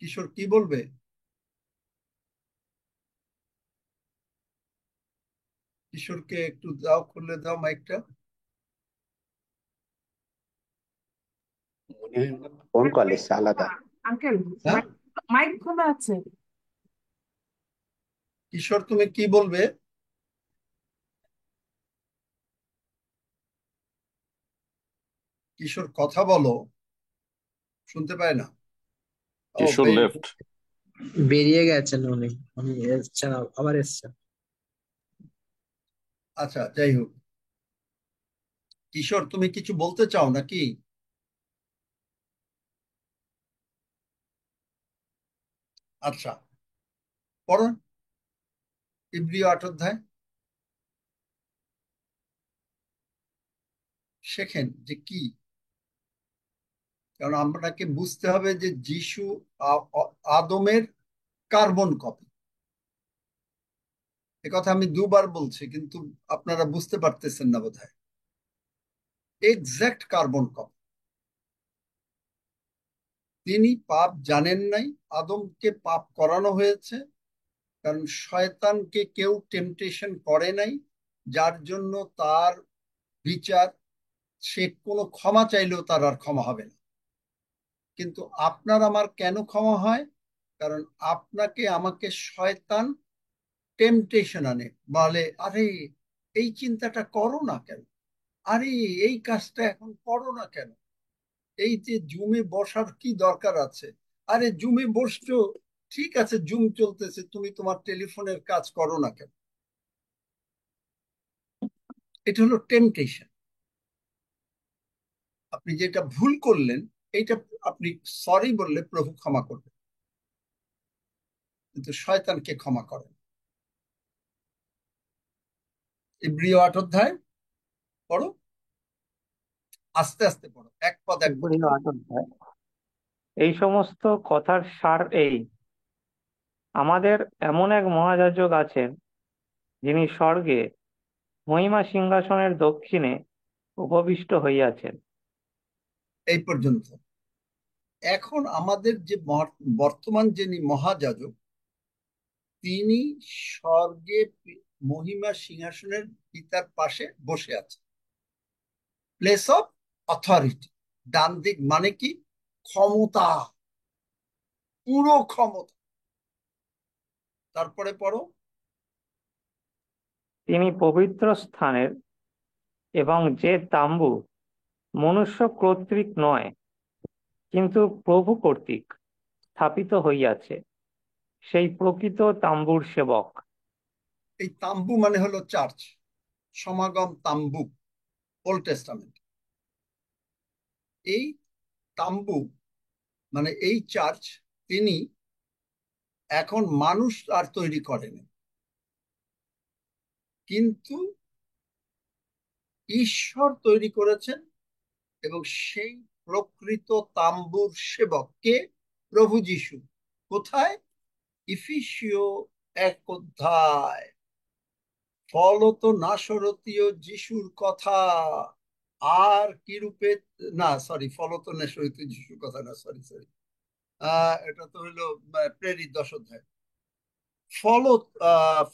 কিশোর কি বলবে? কিশোরকে একটু দাও, খুলে দাও মাইকটা। ফোন কল এসছে আলাদা। আঙ্কেল, হ্যাঁ, মাইক খোলা আছে। কিশোর তুমি কি বলবে? কিশোর কথা বলো, শুনতে পায় না। ও Kishore left. বেরিয়ে গেছেন উনি, উনি এসছেন, আবার এসছেন। আচ্ছা, যাই হোক, কিশোর তুমি কিছু বলতে চাও নাকি? আচ্ছা, পড়ুন ইব্রিয় 8 অধ্যায়। শেখেন যে কি, কারণ আপনাকে বুঝতে হবে যে যিশু আদমের কার্বন কপি। কথা আমি 2বার বলছি, কিন্তু আপনারা বুঝতে পারতেছেন না বোধহয়। Exact carbon copy. তিনি পাপ জানেন নাই, আদমকে পাপ করানো হয়েছে, কারণ শয়তানকে কেউ টেম্পটেশন করে নাই, যার জন্য তার বিচার, সে কোনো ক্ষমা চাইলেও তার আর ক্ষমা হবে না। কিন্তু আপনার আমার কেন ক্ষমা হয়? কারণ আপনাকে আমাকে শয়তান টেম্পটেশন আনে, বলে আরে এই চিন্তাটা করো না কেন, আরে এই কাজটা এখন করো না কেন, এই যে জুমে বসার কি দরকার আছে, আরে জুমে বসছো, ঠিক আছে জুম চলতেছে, তুমি তোমার টেলিফোনের কাজ করো না কেন। এটা হলো টেম্পটেশন। আপনি যেটা ভুল করলেন, এইটা আপনি সরি বললে প্রভু ক্ষমা করবেন, কিন্তু শয়তানকে ক্ষমা করেন। ইব্রিয় 8 অধ্যায় পড়ো, আস্তে আস্তে পড়ো, এক পদ এক পদ। ইব্রিয় 8 অধ্যায়। এই সমস্ত কথার সার এই: আমাদের এমন এক মহাযাজক আছেন, যিনি স্বর্গে মহিমা সিংহাসনের দক্ষিণে উপবিষ্ট হইয়াছেন। এই পর্যন্ত। এখন আমাদের যে বর্তমান যিনি মহাযাজক, তিনি স্বর্গে মহিমা সিংহাসনের পিতার পাশে বসে আছেন। প্লেস অফ অথরিটি, ডান দিক মানে কি? ক্ষমতা, পুরো ক্ষমতা। তারপরে পড়ো, তিনি পবিত্র স্থানের এবং যে তাম্বু মনুষ্য কর্তৃক নয়, কিন্তু প্রভু কর্তৃক স্থাপিত হইয়াছে, সেই প্রকৃত তাম্বুর সেবক। এই তাম্বু মানে হলো চার্চ, সমাগম তাম্বু, ওল্ড টেস্টামেন্ট। এই তাম্বু মানে এই চার্চ তিনি এখন মানুষ আর তৈরি করেন, কিন্তু ঈশ্বর তৈরি করেছেন, এবং সেই প্রকৃত তাম্বুর সেবক কে? প্রভু যিশু। কোথায়? ইফিসীয় 1 অধ্যায়। ফলত নাসরতীয় যিশুর কথা আর কি রূপে, না সরি, ফলত নাসরতীয় যিশুর কথা না, সরি সরি, এটা তো হইলো প্রেরিত 10 অধ্যায়।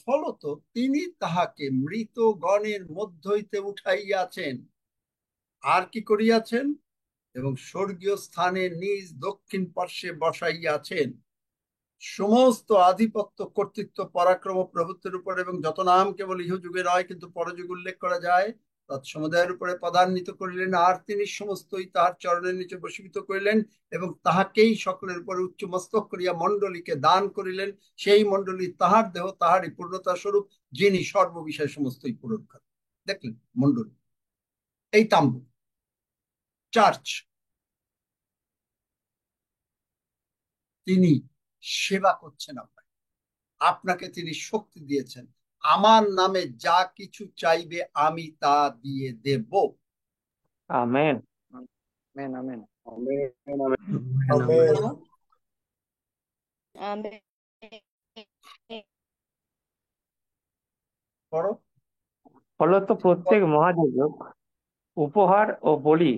ফলত তিনি তাহাকে মৃতগণের মধ্য হইতে উঠাইয়াছেন, আর কি করিয়াছেন? এবং স্বর্গীয় স্থানে নিজ দক্ষিণ পার্শ্বে বসাইয়াছেন, সমস্ত আধিপত্য, কর্তৃত্ব, পরাক্রম, প্রভুত্বের উপর, এবং যত নাম কেবল ইহ যুগে নয় কিন্তু পরযুগে উল্লেখ করা যায়, তৎসমুদয়ের উপরে পদান্বিত করিলেন, আর তিনি সমস্তই তাহার চরণের নিচে বসীভূত করিলেন, এবং তাহাকেই সকলের উপরে উচ্চ মস্তক করিয়া মণ্ডলীকে দান করিলেন। সেই মণ্ডলী তাহার দেহ, তাহারই পূর্ণতা স্বরূপ, যিনি সর্ববিষয় সমস্তই পূরণ করেন। দেখলেন মণ্ডলী, এই তাম্বু চার্চ, তিনি সেবা করছেন আপনাকে, আপনাকে তিনি শক্তি দিয়েছেন। আমার নামে যা কিছু চাইবে আমি তা দিয়ে দেব। আমেন। আমেন আমেন করো। ফলত প্রত্যেক মহাযাজক উপহার ও বলি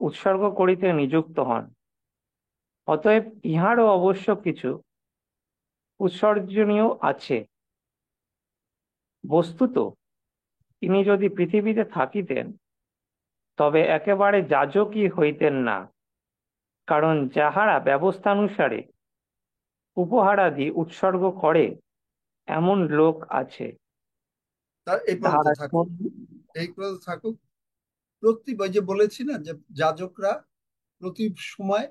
উৎসর্গ করিতে নিযুক্ত হন। অতএব ইহারও অবশ্য কিছু উৎসর্জনীয় আছে। বস্তুত তিনি যদি পৃথিবীতে থাকিতেন তবে একেবারে যাজকই হইতেন না, কারণ যাহারা ব্যবস্থানুসারে উপহারাদি উৎসর্গ করে এমন লোক আছে। এই পর্যন্ত থাকুক, এই পর্যন্ত থাকুক। প্রতি যে বলেছি না যে যাজকরা প্রতি সময়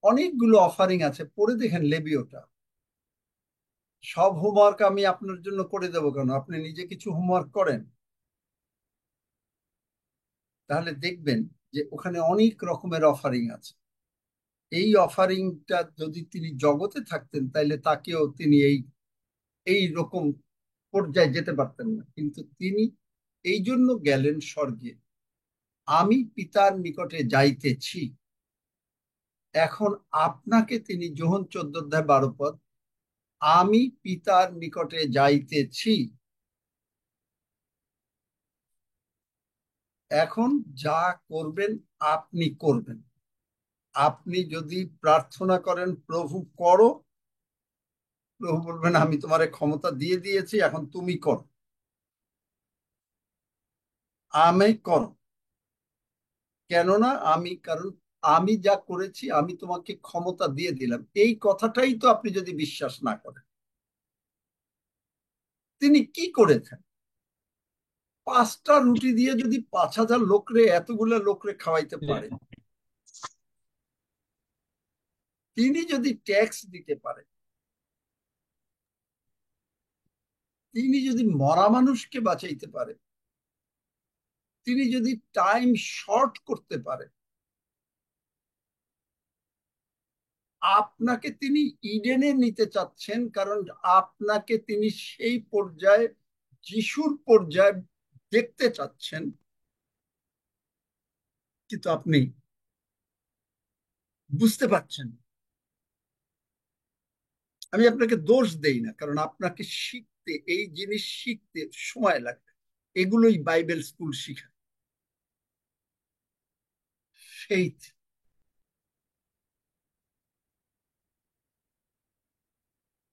অনেকগুলো অফারিং আছে, পড়ে দেখেন লেবিওটা। সব হোমওয়ার্ক আমি আপনার জন্য করে দেবো কেন? আপনি নিজে কিছু হোমওয়ার্ক করেন, তাহলে দেখবেন যে ওখানে অনেক রকমের অফারিং আছে। এই অফারিংটা যদি তিনি জগতে থাকতেন তাইলে তাকেও তিনি এই রকম পর্যায়ে যেতে পারতেন না, কিন্তু তিনি এই জন্য গেলেন স্বর্গে। আমি পিতার নিকটে যাইতেছি। এখন আপনাকে তিনি, যোহন 14:12, আমি পিতার নিকটে যাইতেছি। এখন যা করবেন আপনি করবেন। আপনি যদি প্রার্থনা করেন প্রভু করো, প্রভু বলবেন আমি তোমারে ক্ষমতা দিয়ে দিয়েছি, এখন তুমি করো, আমি করো। কেননা কারণ আমি যা করেছি, আমি তোমাকে ক্ষমতা দিয়ে দিলাম। এই কথাটাই তো আপনি যদি বিশ্বাস না করেন, তিনি কি করেছেন? 5টা রুটি দিয়ে যদি 5,000 লোকরে, এতগুলো লোকরে খাওয়াইতে পারে, তিনি যদি ট্যাক্স দিতে পারে, তিনি যদি মরা মানুষকে বাঁচাইতে পারে, তিনি যদি টাইম শর্ট করতে পারে, আপনাকে তিনি ইডেনে নিতে চাচ্ছেন, কারণ আপনাকে তিনি সেই পর্যায়ে, যিশুর পর্যায়ে দেখতে চাচ্ছেন। কিন্তু আপনি বুঝতে পারছেন। আমি আপনাকে দোষ দেই না, কারণ আপনাকে শিখতে, এই জিনিস শিখতে সময় লাগবে। এগুলোই বাইবেল স্কুল শিখায়। ফেইথ,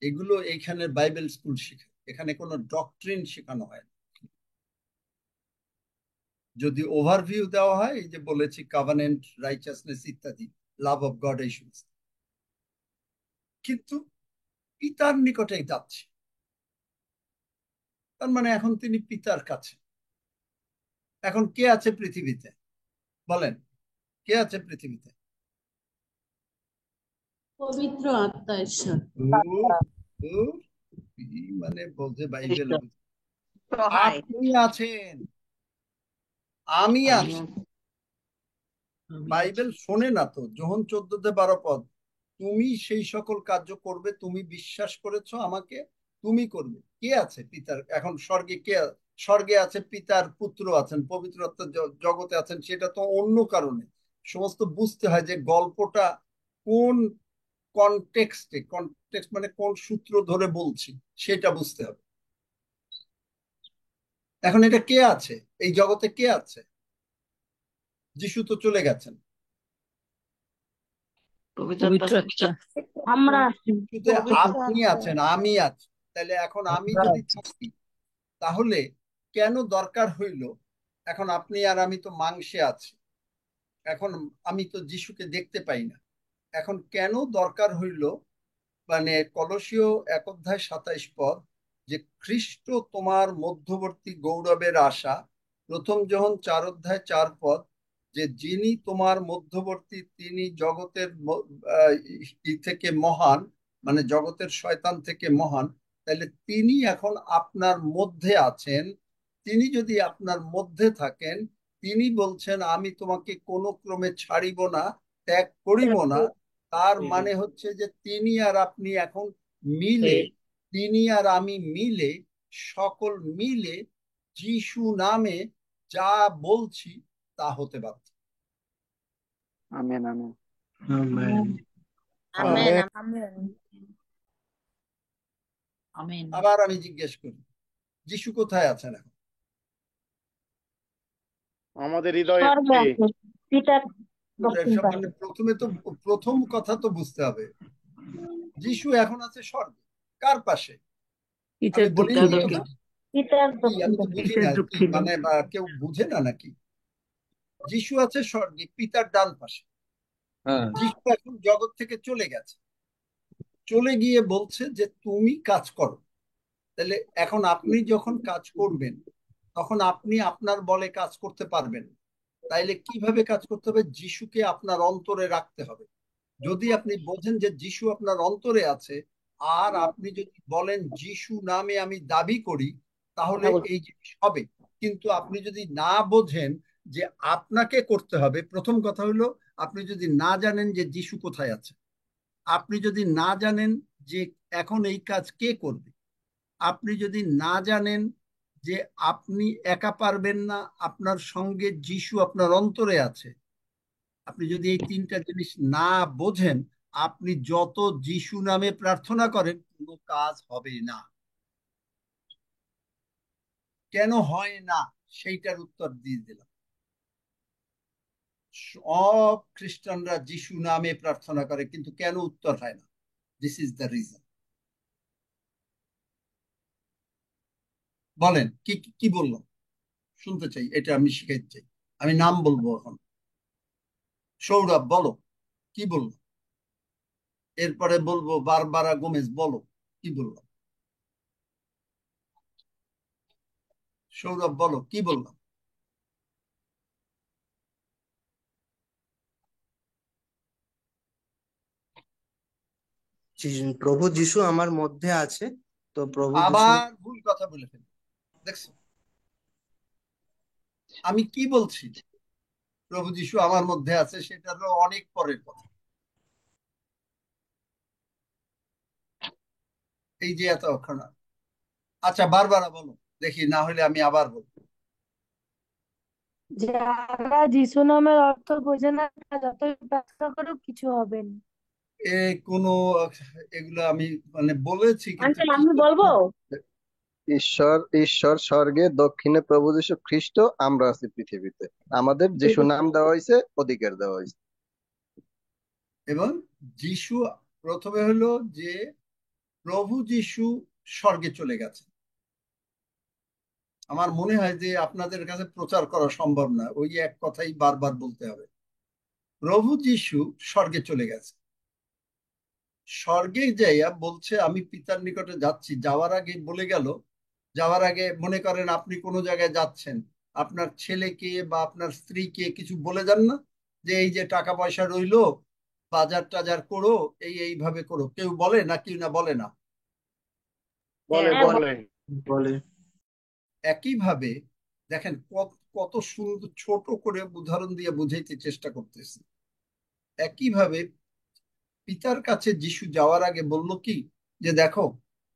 এগুলো এইখানে বাইবেল স্কুল শিখায়। এখানে কোনো ডক্ট্রিন শেখানো হয় না। যদি ওভারভিউ দেওয়া হয়, এই যে বলেছি কভেনেন্ট, রাইচাসনেস ইত্যাদি, লাভ অফ গড, এই সমস্ত, কিন্তু পিতার নিকটে যাচ্ছে, তার মানে এখন তিনি পিতার কাছে। এখন কে আছে পৃথিবীতে? বলেন, কে আছে পৃথিবীতে? পবিত্র আত্মা ঈশ্বর। মানে বলছে বাইবেল, সহায়। আপনি আছেন, আমি আছি। বাইবেল শোনে না তো? যোহন 14:12, তুমি সেই সকল কার্য করবে, তুমি বিশ্বাস করেছো আমাকে, তুমি করবে। কে আছে পিতার? এখন স্বর্গে কে? স্বর্গে আছে পিতার পুত্র আছেন, পবিত্র আত্মা জগতে আছেন। সেটা তো অন্য কারণে। সমস্ত বুঝতে হয় যে গল্পটা কোন কনটেক্সটে, কনটেক্সট মানে কোন সূত্র ধরে বলছি, সেটা বুঝতে হবে। এখন এটা কে আছে এই জগতে? কে আছে? যিশু তো চলে গেছেন। পবিত্র আত্মা। আমরা আছি। আপনি আছেন, আমি আছি। তাহলে এখন আমি যদি থাকি, তাহলে কেন দরকার হইল? এখন আপনি আর আমি তো মাংসে আছি, এখন আমি তো যিশুকে দেখতে পাই না। এখন কেন দরকার হইল? মানে কলসীয় 1:27, যে খ্রিস্ট তোমার মধ্যবর্তী গৌরবের আশা প্রথম যোহন 4 অধ্যায় 4 পদ, যে যিনি তোমার মধ্যবর্তী তিনি জগতের থেকে মহান, মানে জগতের শয়তান থেকে মহান। তাহলে তিনি এখন আপনার মধ্যে আছেন। তিনি যদি আপনার মধ্যে থাকেন, তিনি বলছেন আমি তোমাকে কোনো ক্রমে ছাড়িব না, ত্যাগ করিব না। তার মানে হচ্ছে যে তিনি আর আপনি এখন মিলে, তিনি আর আমি মিলে, সকল মিলে যিশু নামে যা বলছি তা হতে বাধ্য। Amen amen amen. Amen amen. Amen. আবার আমি জিজ্ঞেস করি, যিশু কোথায় আছেন এখন? আমাদের হৃদয়ে স্বর্গে আছে পিতার দক্ষিণ পাশে। মানে প্রথম কথা তো বুঝতে হবে, যিশু এখন আছে স্বর্গে। কার পাশে? পিতার আমি বলি না দক্ষিণে। কথা? পিতার কি দক্ষিণ আমি তো পাশে। বুঝি না কি, মানে বা কেউ বুঝে না নাকি? যিশু আছে স্বর্গে পিতার ডান পাশে। হ্যাঁ, যিশু এখন জগৎ থেকে চলে গেছে, চলে গিয়ে বলছে যে তুমি কাজ করো। তাহলে এখন আপনি যখন কাজ করবেন, তখন আপনি আপনার বলে কাজ করতে পারবেন। তাইলে কিভাবে কাজ করতে হবে? যিশুকে আপনার অন্তরে রাখতে হবে। যদি আপনি বোঝেন যে যিশু আপনার অন্তরে আছে, আর আপনি যদি বলেন যিশু নামে আমি দাবি করি, তাহলে এই জিনিস হবে। কিন্তু আপনি যদি না বোঝেন যে আপনাকে করতে হবে, প্রথম কথা হলো আপনি যদি না জানেন যে যিশু কোথায় আছে, আপনি যদি না জানেন যে এখন এই কাজ কে করবে, আপনি যদি না জানেন যে আপনি একা পারবেন না, আপনার সঙ্গে যিশু আপনার অন্তরে আছে, আপনি যদি এই 3টা জিনিস না বোঝেন, আপনি যত যিশু নামে প্রার্থনা করেন কোনো কাজ হবে না। কেন হয় না সেইটার উত্তর দিয়ে দিলাম। সব খ্রিস্টানরা যিশু নামে প্রার্থনা করে, কিন্তু কেন উত্তর হয় না? This is the reason. বলেন কি কি বললাম, শুনতে চাই, এটা আমি শিখাইতে চাই। আমি নাম বলবো এখন। সৌরভ বলো কি বললো, এরপরে বলবো বারবারা গোমেজ, বলো কি বললো। সৌরভ বলো কি বললাম। প্রভু যিশু আমার মধ্যে আছে, তো প্রভু যিশু। আবার ভুল কথা বলে ফেলি, দেখছো? আমি কি বলছি? প্রভু যিশু আমার মধ্যে আছে, সেটা হলো অনেক পরের কথা। এই যে এতক্ষণ। আচ্ছা বারবার বলো দেখি, না হলে আমি আবার বলবো। যারা যিশু নামের অর্থ বোঝে না তারা যতই প্রার্থনা করুক কিছু হবে না। এ কোনো, এগুলো আমি মানে বলেছি, কিন্তু আঙ্কেল কি আমি বলবো? ঈশ্বর ঈশ্বর স্বর্গে, দক্ষিণে প্রভু যীশু খ্রিস্ট, আমরা আছি পৃথিবীতে। আমাদের যিশু নাম দেওয়া হয়েছে, অধিকার দেওয়া হয়েছে। এবং যিশু প্রথমে হলো যে প্রভু যিশু স্বর্গে চলে গেছে। আমার মনে হয় যে আপনাদের কাছে প্রচার করা সম্ভব না, ওই এক কথাই বারবার বলতে হবে। প্রভু যিশু স্বর্গে চলে গেছে, স্বর্গে যাইয়া বলছে আমি পিতার নিকটে যাচ্ছি। যাওয়ার আগে বলে গেল, যাওয়ার আগে মনে করেন আপনি কোনো জায়গায় যাচ্ছেন, আপনার ছেলেকে বা আপনার স্ত্রীকে কিছু বলে যান না যে এই যে টাকা পয়সা রইলো, বাজার টাজার করো, এইভাবে করো। কেউ বলে না, কেউ না বলে না? বলে হ্যাঁ, বলে বলে। একইভাবে দেখেন কত কত সুন্দর ছোট করে উদাহরণ দিয়ে বুঝাইতে চেষ্টা করতেছি। একইভাবে পিতার কাছে যিশু যাওয়ার আগে বলল কি, যে দেখো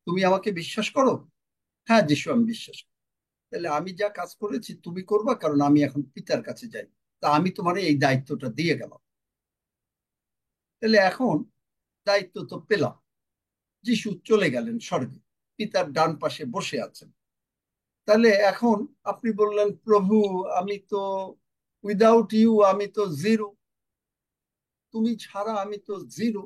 তুমি আমাকে বিশ্বাস করো? হ্যাঁ যিশু আমি বিশ্বাস করি। তাহলে আমি যা কাজ করেছি তুমি করবা, কারণ আমি এখন পিতার কাছে যাই, তা আমি তোমার এই দায়িত্বটা দিয়ে গেলাম। তাহলে এখন দায়িত্ব তো পেলাম। যিশু চলে গেলেন স্বর্গে, পিতার ডান পাশে বসে আছেন। তাহলে এখন আপনি বললেন প্রভু আমি তো উইদাউট ইউ আমি তো জিরো, তুমি ছাড়া আমি তো জিরো।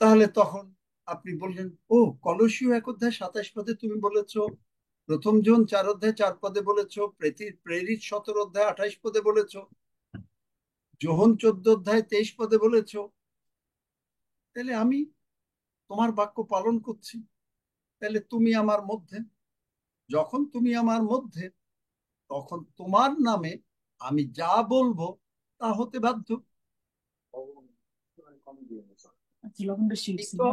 তাহলে তখন আপনি বললেন ও কলসীয় 1 অধ্যায় 27 পদে তুমি বলেছো, প্রথম যোহন 4 অধ্যায় 4 পদে বলেছো, প্রেরিত 17 অধ্যায় 28 পদে বলেছো, যোহন 14 অধ্যায় 23 পদে বলেছো। তাহলে আমি তোমার বাক্য পালন করছি, তাহলে তুমি আমার মধ্যে। যখন তুমি আমার মধ্যে, তখন তোমার নামে আমি যা বলবো তা হতে বাধ্য। তো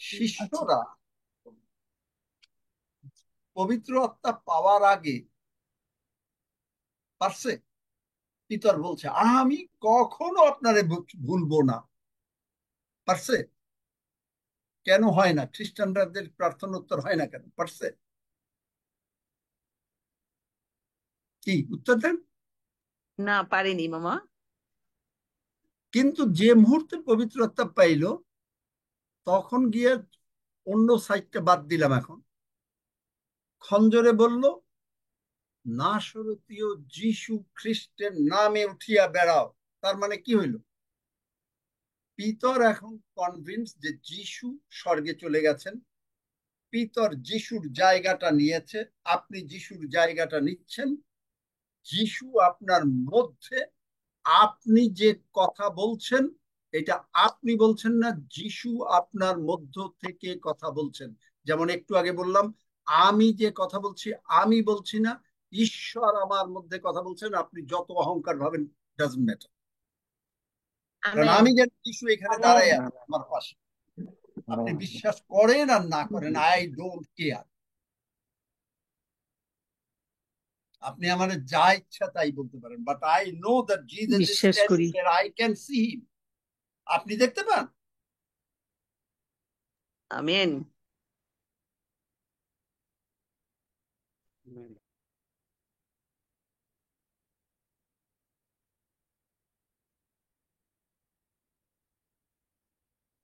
শিষ্যরা পবিত্র আত্মা পাওয়ার আগে পারছে? পিতর বলছে আমি কখনো আপনারে ভুলবো না, পারছে? কেন হয় না? খ্রিস্টানদের প্রার্থনা উত্তর হয় না কেন? পারছে? কি উত্তর দেন? না, পারিনি মামা। কিন্তু যে মুহূর্তে পবিত্র আত্মা পাইল, তখন গিয়ে অন্য সাইডটা বাদ দিলাম, এখন খঞ্জরে বলল নাসরতীয় যিশু খ্রিস্টের নামে উঠিয়া বেড়াও। তার মানে কি হইল? পিতর এখন কনভিন্স যে যিশু স্বর্গে চলে গেছেন, পিতর যিশুর জায়গাটা নিয়েছে, আপনি যিশুর জায়গাটা নিচ্ছেন। যিশু আপনার মধ্যে, আপনি যে কথা বলছেন এটা আপনি বলছেন না, যিশু আপনার মধ্য থেকে কথা বলছেন। যেমন একটু আগে বললাম, আমি যে কথা বলছি আমি বলছি না, ঈশ্বর আমার মধ্যে কথা বলছেন। আপনি যত অহংকার ভাবেন, ডাজন্ট ম্যাটার, কারণ আমেন। আমি যেন যিশু এখানে দাঁড়ায় আছে আমার পাশে। আপনি বিশ্বাস করেন আর না করেন, আই ডোন্ট কেয়ার। আপনি আমার যা ইচ্ছা তাই বলতে পারেন, but I know that Jesus is বিশ্বাস করি। Standing there, I can see him. আপনি দেখতে পান? আমেন।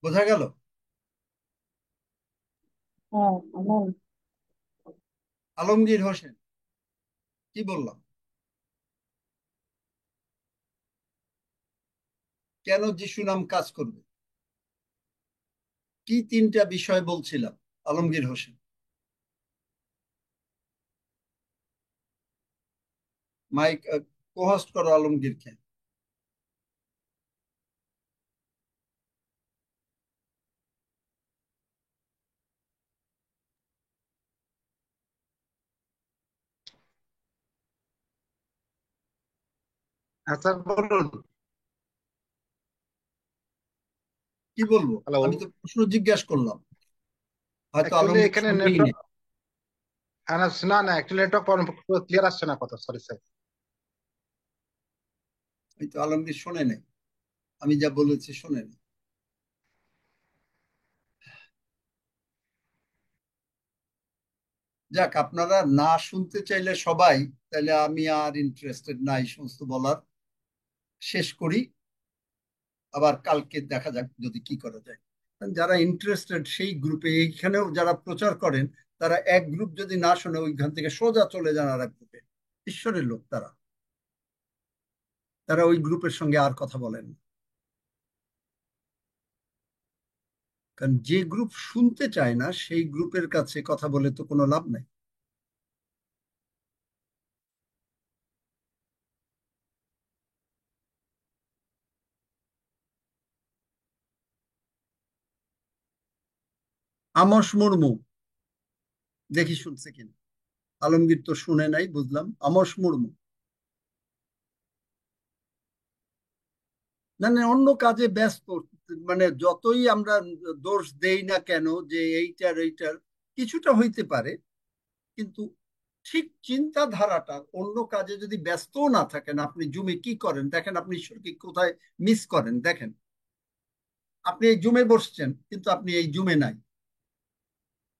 বোঝা গেল? হ্যাঁ, আমেন। আলমগীর হোসেন, কি বললাম? কেন যিশু নাম কাজ করবে? কি তিনটা বিষয় বলছিলাম? আলমগীর হোসেন, মাইক কোহস্ট করো আলমগীরকে। আচ্ছা বলুন। কি বলবো? হ্যালো, আমি তো প্রশ্ন জিজ্ঞাসা করলাম, হয়তো অ্যাকচুয়ালি আলমগীর এখানে শুনেই নেটওয়ার্ক নেই। না না, অ্যাকচুয়ালি নেটওয়ার্ক ক্লিয়ার আসছে না কথা, সরি স্যার। হয়তো আলমগীর শোনে নেই, আমি যা বলেছি শোনে নেই। যাক, আপনারা না শুনতে চাইলে সবাই, তাহলে আমি আর ইন্টারেস্টেড নাই সমস্ত বলার। শেষ করি, আবার কালকে দেখা যাক যদি কি করা যায়। যারা ইন্টারেস্টেড সেই গ্রুপে, এইখানেও যারা প্রচার করেন, তারা এক গ্রুপ যদি না শোনে ওইখান থেকে সোজা চলে যান আর এক গ্রুপে। ঈশ্বরের লোক তারা, তারা ওই গ্রুপের সঙ্গে আর কথা বলেন না। কারণ যে গ্রুপ শুনতে চায় না সেই গ্রুপের কাছে কথা বলে তো কোনো লাভ নাই। আমস মুর্মু, দেখি শুনছে কিনা। আলমগীর তো শুনে নাই বুঝলাম। আমস মুর্মু, না না, অন্য কাজে ব্যস্ত। মানে যতই আমরা দোষ দেই না কেন যে এইটার এইটার, কিছুটা হইতে পারে, কিন্তু ঠিক চিন্তাধারাটা অন্য কাজে যদি ব্যস্ত না থাকেন, আপনি জুমে কি করেন দেখেন, আপনি ঈশ্বরকে কোথায় মিস করেন দেখেন। আপনি এই জুমে বসছেন কিন্তু আপনি এই জুমে নাই,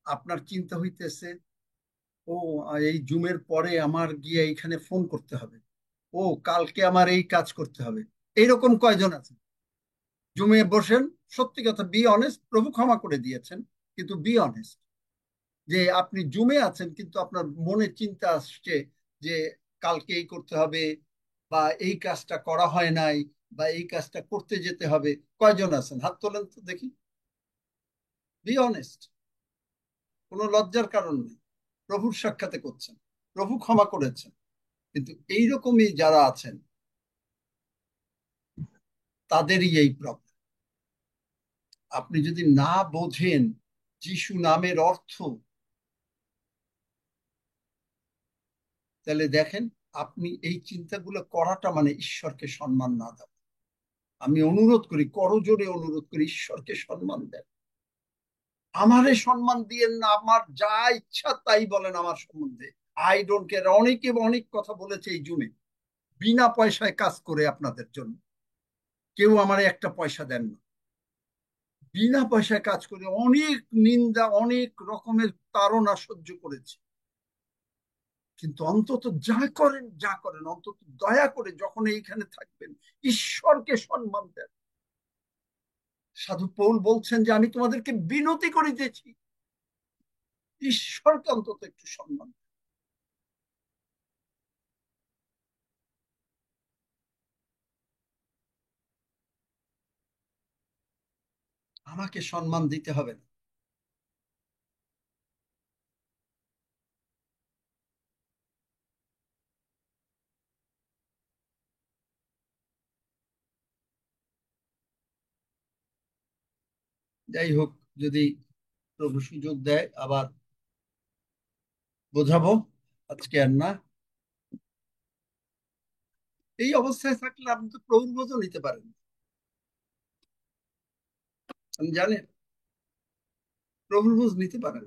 আপনার চিন্তা হইতেছে ও এই জুমের পরে আমার গিয়ে এইখানে ফোন করতে হবে, ও কালকে আমার এই কাজ করতে হবে। এইরকম কয়জন আছে জুমে বসেন? সত্যি কথা, বি অনেস্ট, প্রভু ক্ষমা করে দিয়েছেন, কিন্তু বি অনেস্ট যে আপনি জুমে আছেন কিন্তু আপনার মনে চিন্তা আসছে যে কালকে এই করতে হবে, বা এই কাজটা করা হয় নাই, বা এই কাজটা করতে যেতে হবে। কয়জন আছেন? হাত তোলেন তো দেখি। বি অনেস্ট, কোনো লজ্জার কারণ নেই। প্রভুর সাক্ষাতে করছেন, প্রভু ক্ষমা করেছেন, কিন্তু এইরকমই যারা আছেন তাদেরই এই প্রবলেম। আপনি যদি না বোঝেন যিশু নামের অর্থ, তাহলে দেখেন, আপনি এই চিন্তাগুলো করাটা মানে ঈশ্বরকে সম্মান না দেওয়া। আমি অনুরোধ করি, করজোড়ে অনুরোধ করি, ঈশ্বরকে সম্মান দেন। আমারে সম্মান দিয়েন না, আমার যা ইচ্ছা তাই বলেন আমার সম্বন্ধে, আই ডোন্ট কেয়ার। অনেকে অনেক কথা বলেছে এই জুমে, বিনা পয়সায় কাজ করে আপনাদের জন্য, কেউ আমারে একটা পয়সা দেন না। বিনা পয়সায় কাজ করে অনেক নিন্দা, অনেক রকমের তাড়না সহ্য করেছে, কিন্তু অন্তত যা করেন অন্তত দয়া করে যখন এইখানে থাকবেন ঈশ্বরকে সম্মান দেন। সাধু পৌল বলছেন যে আমি তোমাদেরকে বিনতি করিতেছি, ঈশ্বরকে অন্তত একটু সম্মান দেন। আমাকে সম্মান দিতে হবে না। যাই হোক, যদি প্রভু সুযোগ দেয় আবার বোঝাবো, আজকে আর না। এই অবস্থায় থাকলে আপনি তো প্রভুর বোঝও নিতে পারেন, আমি জানেন, প্রভুর বোঝ নিতে পারেন।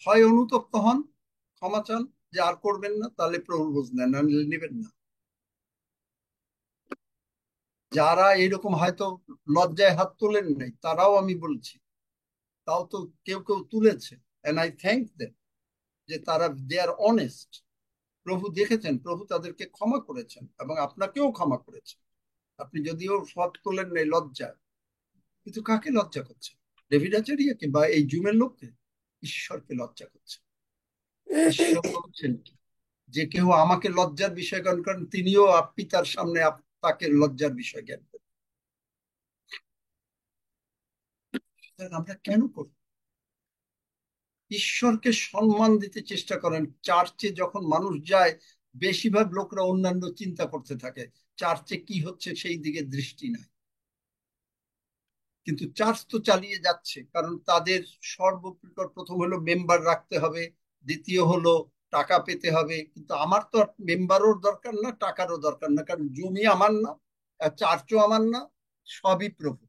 হয় অনুতপ্ত হন, ক্ষমা চান যে আর করবেন না, তাহলে প্রভুর বোঝ নেন, না নিলে নেবেন না। যারা এরকম হয়তো লজ্জায় হাত তোলেন নাই, তারাও আমি বলছি, তাও তো কেউ কেউ তুলেছে, এন্ড আই থ্যাংক দেম, যে তারা দে আর অনেস্ট। প্রভু দেখেছেন, প্রভু তাদেরকে ক্ষমা করেছেন এবং আপনাকেও ক্ষমা করেছেন। আপনি যদিও হাত তোলেন নাই লজ্জায়, কিন্তু কাকে লজ্জা করছে? ডেভিড আচারিয়াকে বা এই জুমের লোককে? ঈশ্বরকে লজ্জা করছে। ঈশ্বর বলছেন কি, যে কেউ আমাকে লজ্জার বিষয় জ্ঞান করেন, তিনিও পিতার সামনে তাকে লজ্জার বিষয় জ্ঞান করেন। আমরা কেন করি? ঈশ্বরকে সম্মান দিতে চেষ্টা করেন। চার্চে যখন মানুষ যায়, বেশিরভাগ লোকরা অন্যান্য চিন্তা করতে থাকে, চার্চে কি হচ্ছে সেই দিকে দৃষ্টি নাই। কিন্তু চার্চ তো চালিয়ে যাচ্ছে, কারণ তাদের সর্বপ্রকার প্রথম হলো মেম্বার রাখতে হবে, দ্বিতীয় হলো টাকা পেতে হবে। কিন্তু আমার তো মেম্বারও দরকার না, টাকারও দরকার না, কারণ জমি আমার না, চার্চও আমার না, সবই প্রভু।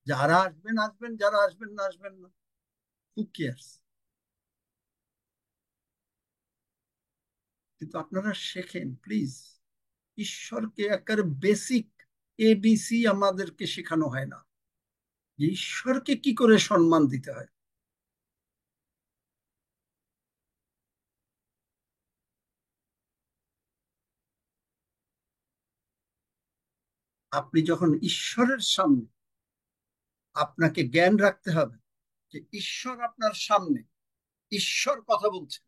যারা আসবেন আসবেন, যারা আসবেন না আসবেন না, হু কেয়ারস। কিন্তু আপনারা শেখেন প্লিজ, ঈশ্বরকে একেবারে বেসিক এবিসি আমাদেরকে শেখানো হয় না, যে ঈশ্বরকে কি করে সম্মান দিতে হয়। আপনি যখন ঈশ্বরের সামনে, আপনাকে জ্ঞান রাখতে হবে যে ঈশ্বর আপনার সামনে, ঈশ্বর কথা বলছেন,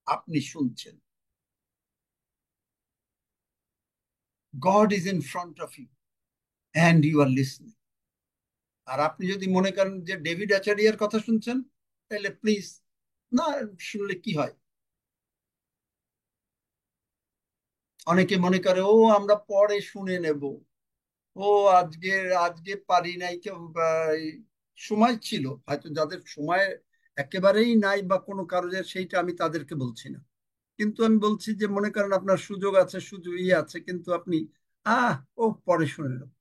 আপনি শুনছেন। God is in front of you and you are listening. আর আপনি যদি মনে করেন যে ডেভিড আচারিয়ার কথা শুনছেন, তাহলে প্লিজ, না শুনলে কি হয়? অনেকে মনে করে ও আমরা পরে শুনে নেব, ও আজকে আজকে পারি নাই, কেউ সময় ছিল হয়তো, যাদের সময় একেবারেই নাই বা কোনো কারণে, সেইটা আমি তাদেরকে বলছি না। কিন্তু আমি বলছি যে মনে করেন আপনার সুযোগ আছে, সুযোগ আছে, কিন্তু আপনি ও পরে শুনে নেব,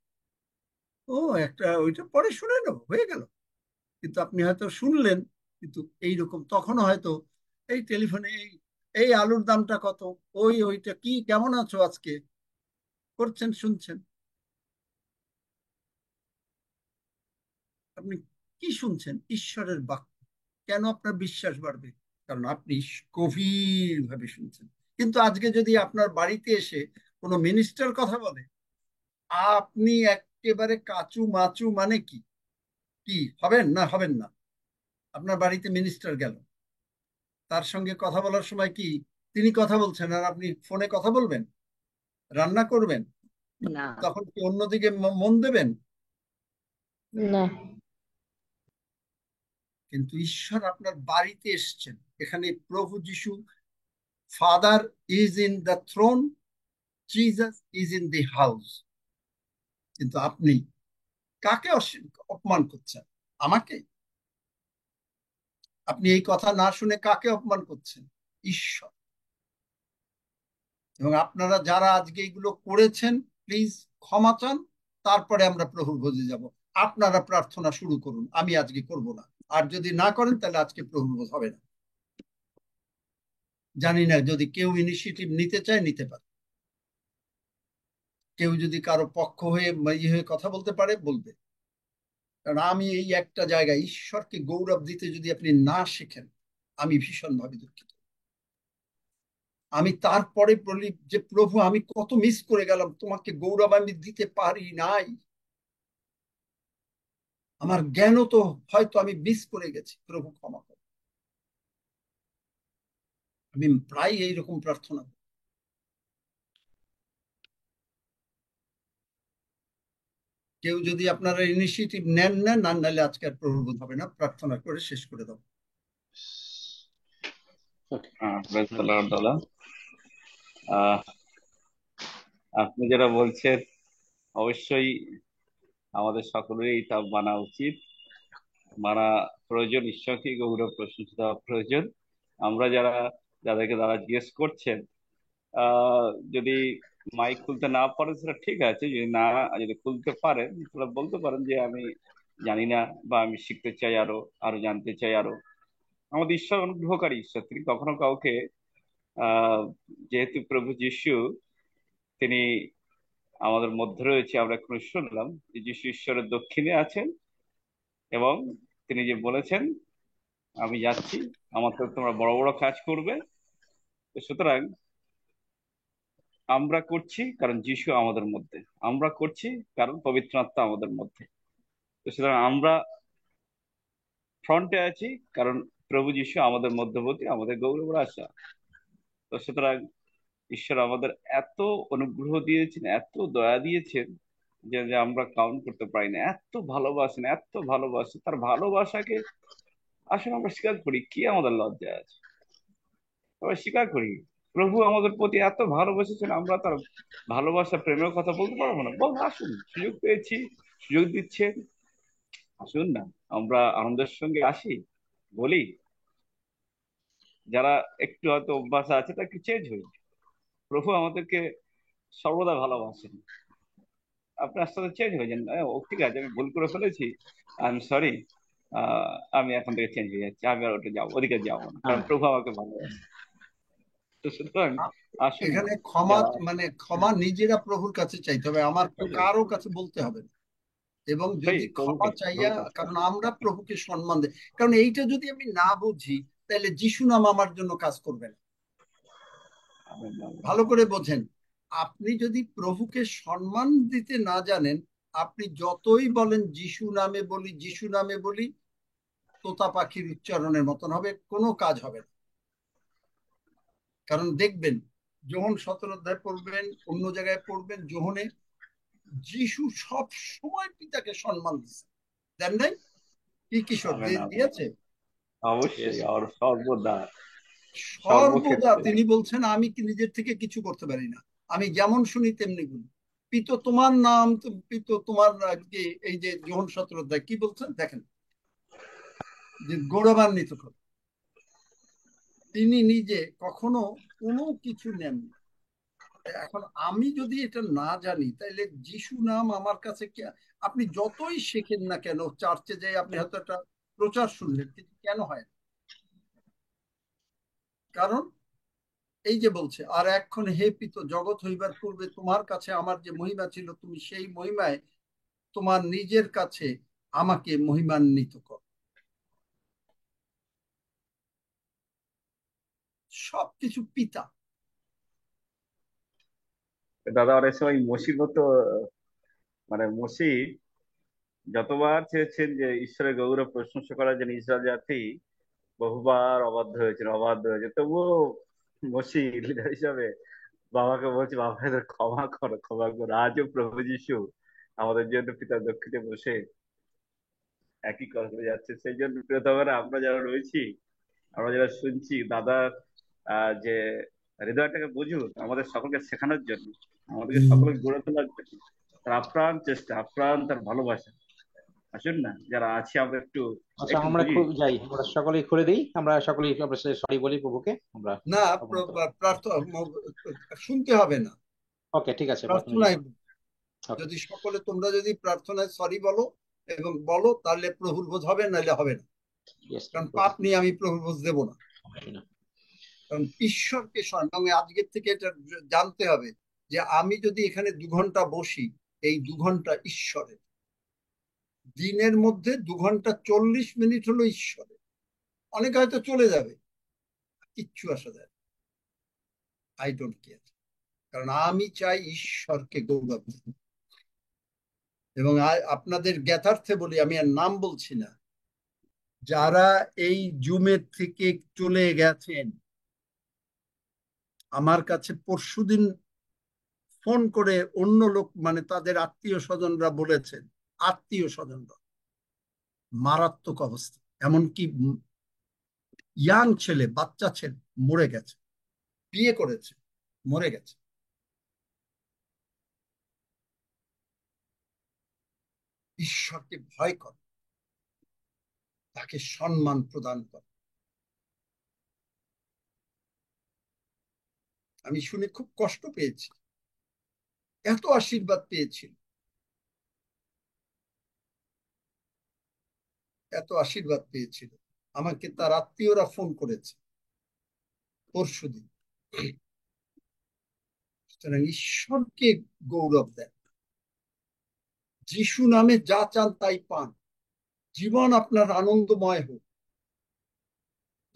ও একটা ওইটা পরে শুনে নেব, হয়ে গেল। কিন্তু আপনি হয়তো শুনলেন, কিন্তু এইরকম তখনও হয়তো এই টেলিফোনে এই এই আলুর দামটা কত, ওইটা কি, কেমন আছো আজকে, করছেন, শুনছেন। আপনি কি শুনছেন? ঈশ্বরের বাক্য। কেন আপনার বিশ্বাস বাড়বে? কারণ আপনি গভীর ভাবে শুনছেন। কিন্তু আজকে যদি আপনার বাড়িতে এসে কোনো মিনিস্টার কথা বলে, আপনি একেবারে কাচু মাচু, মানে কি কি হবেন না? হবেন না। আপনার বাড়িতে মিনিস্টার গেল, তার সঙ্গে কথা বলার সময় কি তিনি কথা বলছেন আর আপনি ফোনে কথা বলবেন, রান্না করবেন, না তখন কি অন্যদিকে মন দেবেন? না। কিন্তু ঈশ্বর আপনার বাড়িতে এসছেন, এখানে প্রভু যিশু, father is in the thrown, Jesus is in the house. কিন্তু আপনি কাকে অপমান করছেন? আমাকে? আপনি এই কথা না শুনে কাকে অপমান করছেন? ঈশ্বর। এবং আপনারা যারা আজকে এগুলো করেছেন প্লিজ ক্ষমা চান, তারপরে আমরা প্রভুর ভোজে যাব। আপনারা প্রার্থনা শুরু করুন, আমি আজকে করব না। আর যদি না করেন তাহলে আজকে প্রভুর ভোজ হবে না। জানি না, যদি কেউ ইনিশিয়েটিভ নিতে চায় নিতে পারে, কেউ যদি কারো পক্ষ হয়ে হয়ে কথা বলতে পারে বলবে। কারণ আমি এই একটা জায়গায় ঈশ্বরকে গৌরব দিতে যদি আপনি না শেখেন, আমি ভীষণভাবে দুঃখিত। আমি তারপরে বলি যে প্রভু আমি কত মিস করে গেলাম, তোমাকে গৌরব আমি দিতে পারি নাই, আমার জ্ঞানও তো হয়তো আমি মিস করে গেছি, প্রভু ক্ষমা করো। আমি প্রায় এইরকম প্রার্থনা করি। কেউ যদি আপনারা ইনিশিয়েটিভ নেন না, না নাহলে আজকে আর প্রভু হবে না, প্রার্থনা করে শেষ করে দাও। Praise the Lord, দাদা। আপনি যেটা বলছেন অবশ্যই আমাদের সকলেরই তা মানা উচিত, মানা প্রয়োজন। ঈশ্বরকে গৌরব প্রশংসা দেওয়া প্রয়োজন। আমরা যাদেরকে দ্বারা জিজ্ঞেস করছেন, যদি মাইক খুলতে না পারেন সেটা ঠিক আছে, যদি খুলতে পারেন তাহলে বলতে পারেন যে আমি জানি না, বা আমি শিখতে চাই, আরো জানতে চাই আরো। আমাদের ঈশ্বর অনুগ্রহকারী ঈশ্বর, তিনি কখনো কাউকে যেহেতু প্রভু যিশু তিনি আমাদের মধ্যে রয়েছে, আমরা এখন শুনলাম যে যিশু ঈশ্বরের দক্ষিণে আছেন এবং তিনি যে বলেছেন আমি যাচ্ছি, আমার তো তোমরা বড় বড় কাজ করবে। সুতরাং আমরা করছি কারণ যিশু আমাদের মধ্যে, আমরা করছি কারণ পবিত্র আত্মা আমাদের মধ্যে। তো সুতরাং আমরা ফ্রন্টে আছি কারণ প্রভু যিশু আমাদের মধ্যবর্তী, আমাদের গৌরব আশা। তো সুতরাং ঈশ্বর আমাদের এত অনুগ্রহ দিয়েছেন, এত দয়া দিয়েছেন যে যে আমরা কাউন্ট করতে পারি না। এত ভালোবাসেন, এত ভালোবাসেন, তার ভালোবাসাকে আসলে আমরা স্বীকার করি কি আমাদের লজ্জা আছে? আমরা স্বীকার করি প্রভু আমাদের প্রতি এত ভালোবেসেছেন, আমরা তার ভালোবাসা প্রেমের কথা বলতে পারবো না? বল, আসুন, সুযোগ পেয়েছি, সুযোগ দিচ্ছেন, আসুন না, আমরা আনন্দের সঙ্গে আসি, বলি। যারা একটু হয়তো অভ্যাস আছে তা একটু চেঞ্জ হই। প্রভু আমাদেরকে সর্বদা ভালোবাসেন। আপনার সাথে চেঞ্জ হয়ে যান। ও ঠিক আছে, আমি ভুল করে ফেলেছি, আই এম সরি, আমি এখন থেকে চেঞ্জ হয়ে যাচ্ছি, আমি আর ওদিকে যাবো না, কারণ প্রভু আমাকে ভালোবাসে। তো সুতরাং আসুন না, এখানে ক্ষমা যারা মানে ক্ষমা নিজেরা প্রভুর কাছে চাইতে হবে, আমার কারো কাছে বলতে হবে না। এবং যদি ক্ষমা চাইয়া, কারণ আমরা প্রভুকে সম্মান দেই, কারণ এইটা যদি আমি না বুঝি তাহলে যিশু নাম আমার জন্য কাজ করবে না। ভালো করে বোঝেন, আপনি যদি প্রভুকে সম্মান দিতে না জানেন, আপনি যতই বলেন যিশু নামে বলি, যিশু নামে বলি, তোতা পাখির উচ্চারণের মতন হবে, কোনো কাজ হবে না। কারণ দেখবেন, যোহন 17 অধ্যায় পড়বেন, অন্য জায়গায় পড়বেন, যোহনে যিশু সব সময় পিতাকে সম্মান দিচ্ছে, দেন নাই? কি কিশোর দিয়েছে? অবশ্যই, আর সর্বদা সর্বদা তিনি বলছেন আমি কি নিজের থেকে কিছু করতে পারি না, আমি যেমন শুনি তেমনি বলি। পিতো তোমার নাম, পিতো তোমার কি, এই যে যোহন 17 অধ্যায় কি বলছেন দেখেন, যে গৌরবান্বিত করে। তিনি নিজে কখনো কোনো কিছু নেননি। এখন আমি যদি এটা না জানি তাহলে যিশু নাম আমার কাছে আপনি যতই শেখেন না কেন, চার্চে যাই আপনি হয়তো একটা প্রচার শুনলেন, কিন্তু কেন হয় না? কারণ এই যে বলছে, আর এখন হে পিত, জগৎ হইবার পূর্বে তোমার কাছে আমার যে মহিমা ছিল, তুমি সেই মহিমায় তোমার নিজের কাছে আমাকে মহিমান্বিত কর। সবকিছু পিতা। দাদা অনেক সময় মসির মতো, মানে মসি যতবার চেয়েছেন যে ঈশ্বরের গৌরব প্রশংসা করার জন্য, ইসরায়েল জাতি বহুবার অবাধ্য হয়েছে, তবুও মসি লিডার হিসাবে বাবাকে বলছে, বাবা এদের ক্ষমা করো, ক্ষমা করো। আজও প্রভু যিশু আমাদের জন্য পিতার দক্ষিণে বসে একই কথা করে যাচ্ছে। সেই জন্য প্রিয়তমারা আমরা যারা রয়েছি, আমরা যারা শুনছি, দাদার যে হৃদয়টাকে বুঝুন, আমাদের সকলকে শেখানোর জন্য, আমাদেরকে সকলকে গড়ে তোলার জন্য তার আপ্রাণ চেষ্টা, আপ্রাণ তার ভালোবাসা। আসুন না, যারা আছি আমরা একটু আচ্ছা একটু আমরা বুঝি। যাই, আমরা সকলেই খুলে দিই, আমরা সকলেই সরি বলি প্রভুকে, আমরা না, অবনত। প্রার্থনা শুনতে হবে না, ওকে ঠিক আছে, প্রথমে প্রার্থনায় ওকে যদি সকলে তোমরা যদি প্রার্থনায় সরি বলো এবং বলো, তাহলে প্রভুর বোঝ হবে, নাহলে হবে না। ইয়েস কারণ প্রভু। পাপ নিয়ে আমি প্রভুর বোঝ দেবো না। না। কারণ ঈশ্বরকে এবং আজকের থেকে এটা জানতে হবে যে আমি যদি এখানে 2 ঘন্টা বসি, এই 2 ঘন্টা ঈশ্বরের। দিনের মধ্যে 2 ঘন্টা 40 মিনিট হলো ঈশ্বরের। অনেকে হয়তো চলে যাবে, কিচ্ছু আসা যায়, আই ডোন্ট কেয়ার। কারণ আমি চাই ঈশ্বরকে গৌরব দিতে। এবং আপনাদের জ্ঞাতার্থে বলি, আমি আর নাম বলছি না, যারা এই জুমের থেকে চলে গেছেন, আমার কাছে পরশুদিন ফোন করে অন্য লোক, মানে তাদের আত্মীয় স্বজনরা বলেছেন, আত্মীয় স্বজনরা মারাত্মক অবস্থা, এমনকি ইয়াং ছেলে, বাচ্চা ছেলে মরে গেছে, বিয়ে করেছে মরে গেছে। ঈশ্বরকে ভয় কর, তাকে সম্মান প্রদান কর। আমি শুনে খুব কষ্ট পেয়েছি, এত আশীর্বাদ পেয়েছিল, এত আশীর্বাদ পেয়েছিল। আমাকে তার আত্মীয়রা ফোন করেছে পরশুদিন। সুতরাং ঈশ্বরকে গৌরব দেন, যিশু নামে যা চান তাই পান, জীবন আপনার আনন্দময় হোক।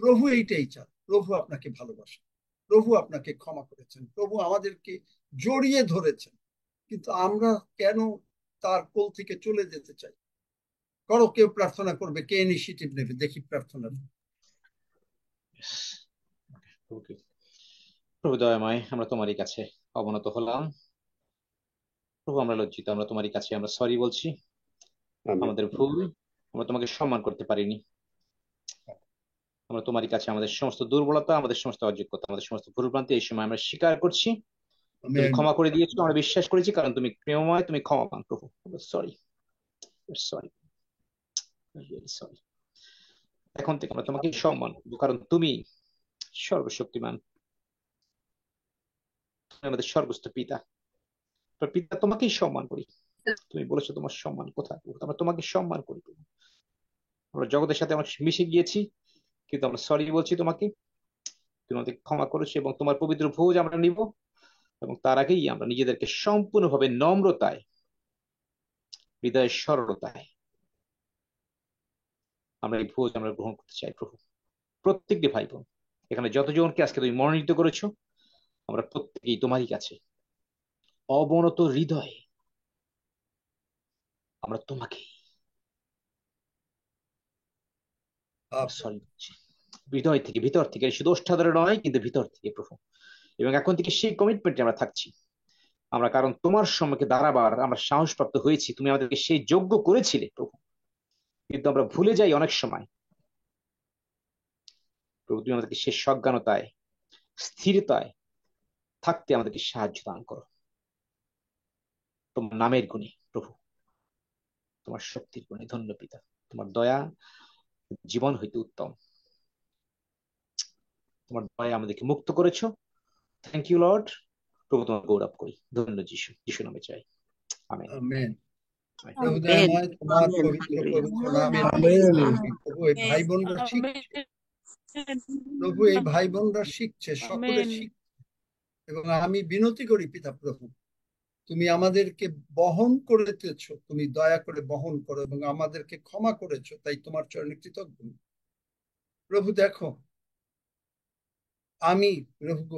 প্রভু এইটাই চান, প্রভু আপনাকে ভালোবাসেন, প্রভু আপনাকে ক্ষমা করেছেন, প্রভু আমাদেরকে জড়িয়ে ধরেছেন। কিন্তু আমরা কেন তার কোল থেকে চলে যেতে চাই? করো, কেউ প্রার্থনা করবে, কে ইনিশিয়েটিভ নেবে, দেখি প্রার্থনা। প্রভু দয়াময়, আমরা তোমারই কাছে অবনত হলাম। প্রভু আমরা লজ্জিত, আমরা তোমারই কাছে আমরা সরি বলছি, আমাদের ভুল, আমরা তোমাকে সম্মান করতে পারিনি। আমরা তোমারই কাছে আমাদের সমস্ত দুর্বলতা, আমাদের সমস্ত অযোগ্যতা, আমাদের সমস্ত ভুলভ্রান্তি এই সময় আমরা স্বীকার করছি। তুমি ক্ষমা করে দিয়েছো, আমরা বিশ্বাস করেছি, কারণ তুমি প্রেমময়, তুমি ক্ষমাবান। প্রভু সরি, সরি, সরি। এখন থেকে আমরা তোমাকে সম্মান করবো, কারণ তুমি সর্বশক্তিমান, তুমি আমাদের সর্বস্ত পিতা। পিতা, তোমাকেই সম্মান করি। তুমি বলেছো তোমার সম্মান কোথায়, আমরা তোমাকে সম্মান করি। আমরা জগতের সাথে আমরা মিশে গিয়েছি, কিন্তু আমরা সরি বলছি তোমাকে, তুমি আমাদের ক্ষমা করেছো, এবং তোমার পবিত্র ভোজ আমরা নিব। এবং তার আগেই আমরা নিজেদেরকে সম্পূর্ণভাবে নম্রতায়, হৃদয়ের সরলতায় আমরা এই ভোজ আমরা গ্রহণ করতে চাই। প্রভু প্রত্যেকটি ভাই বোন এখানে যতজনকে আজকে তুমি মনোনীত করেছো, আমরা প্রত্যেকেই তোমারই কাছে অবনত হৃদয়ে আমরা তোমাকে সরি বলছি, হৃদয় থেকে, ভিতর থেকে, শুধু ওষ্ঠাধরে নয়, কিন্তু ভিতর থেকে প্রভু। এবং এখন থেকে সেই কমিটমেন্টে আমরা থাকছি। আমরা কারণ তোমার সম্মুখে দাঁড়াবার আমরা সাহসপ্রাপ্ত হয়েছি, তুমি আমাদেরকে সেই যোগ্য করেছিলে প্রভু। কিন্তু আমরা ভুলে যাই অনেক সময়। প্রভু তুমি আমাদেরকে সেই সজ্ঞানতায়, স্থিরতায় থাকতে আমাদেরকে সাহায্য দান করো। তোমার নামের গুণে প্রভু, তোমার শক্তির গুণে। ধন্য পিতা, তোমার দয়া জীবন হইতে উত্তম। তোমার দয়া আমাদেরকে মুক্ত করেছো। Thank you lord. প্রভু তোমার গৌরব করি। ধন্য যিশু, যিশু নামে চাই, আমেন। আমেন। প্রভু দয়াময়, তোমার পবিত্র পবিত্র নামে প্রভু এই ভাই বোনরা শিখছে, প্রভু এই ভাই বোনরা শিখছে, সকলে শিখছে। এবং আমি বিনতি করি পিতা প্রভু, তুমি আমাদেরকে বহন করেছ, তুমি দয়া করে বহন করো এবং আমাদেরকে ক্ষমা করেছো, তাই তোমার চরণে কৃতজ্ঞ। প্রভু দেখো, আমি প্রভু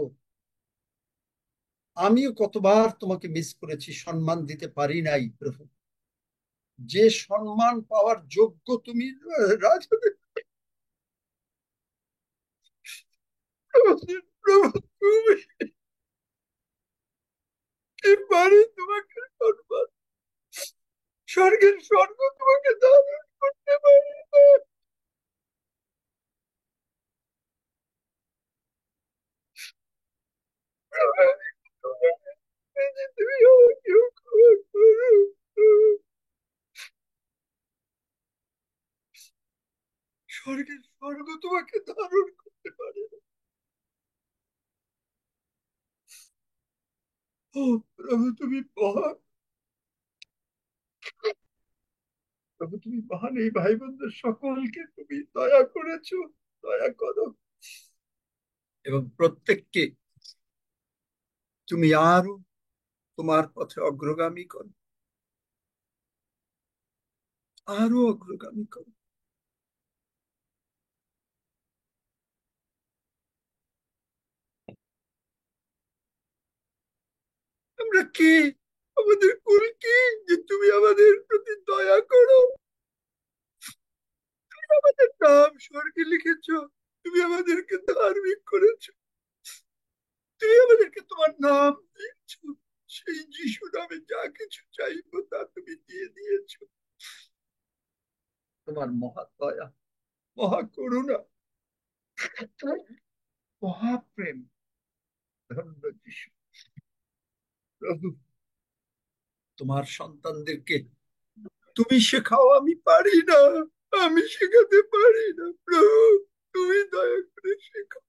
আমিও কতবার তোমাকে মিস করেছি, সম্মান দিতে পারি নাই প্রভু। যে সম্মান পাওয়ার যোগ্য তুমি রাজা, প্রভু তুমি কি পারি তোমাকে সম্মান, স্বর্গের স্বর্গ তোমাকে ধারণ করতে পারি না। তুমি আমাকে ক্ষমা করো। তোমাকে ধারণ করতে পারে না। ও প্রভু তুমি মহান, প্রভু তুমি মহান। এই ভাই বোনদের সকলকে তুমি দয়া করেছো, দয়া করো এবং প্রত্যেককে তুমি আরো তোমার পথে অগ্রগামী করো, আরো অগ্রগামী করো। আমরা কি, আমাদের কুল কি যে তুমি আমাদের প্রতি দয়া করো? তুমি আমাদের নাম স্বর্গে লিখেছো, তুমি আমাদেরকে ধার্মিক করেছো, তুমি আমাদেরকে তোমার নাম দিয়েছো। সেই যিশু নামে যা কিছু চাইবো তা তুমি দিয়ে দিয়েছো। তোমার মহা দয়া, মহা করুণা, মহাপ্রেম, ধন্য যিশু। প্রভু তোমার সন্তানদেরকে তুমি শেখাও, আমি পারি না, আমি শেখাতে পারি না। প্রভু তুমি দয়া করে শেখাও,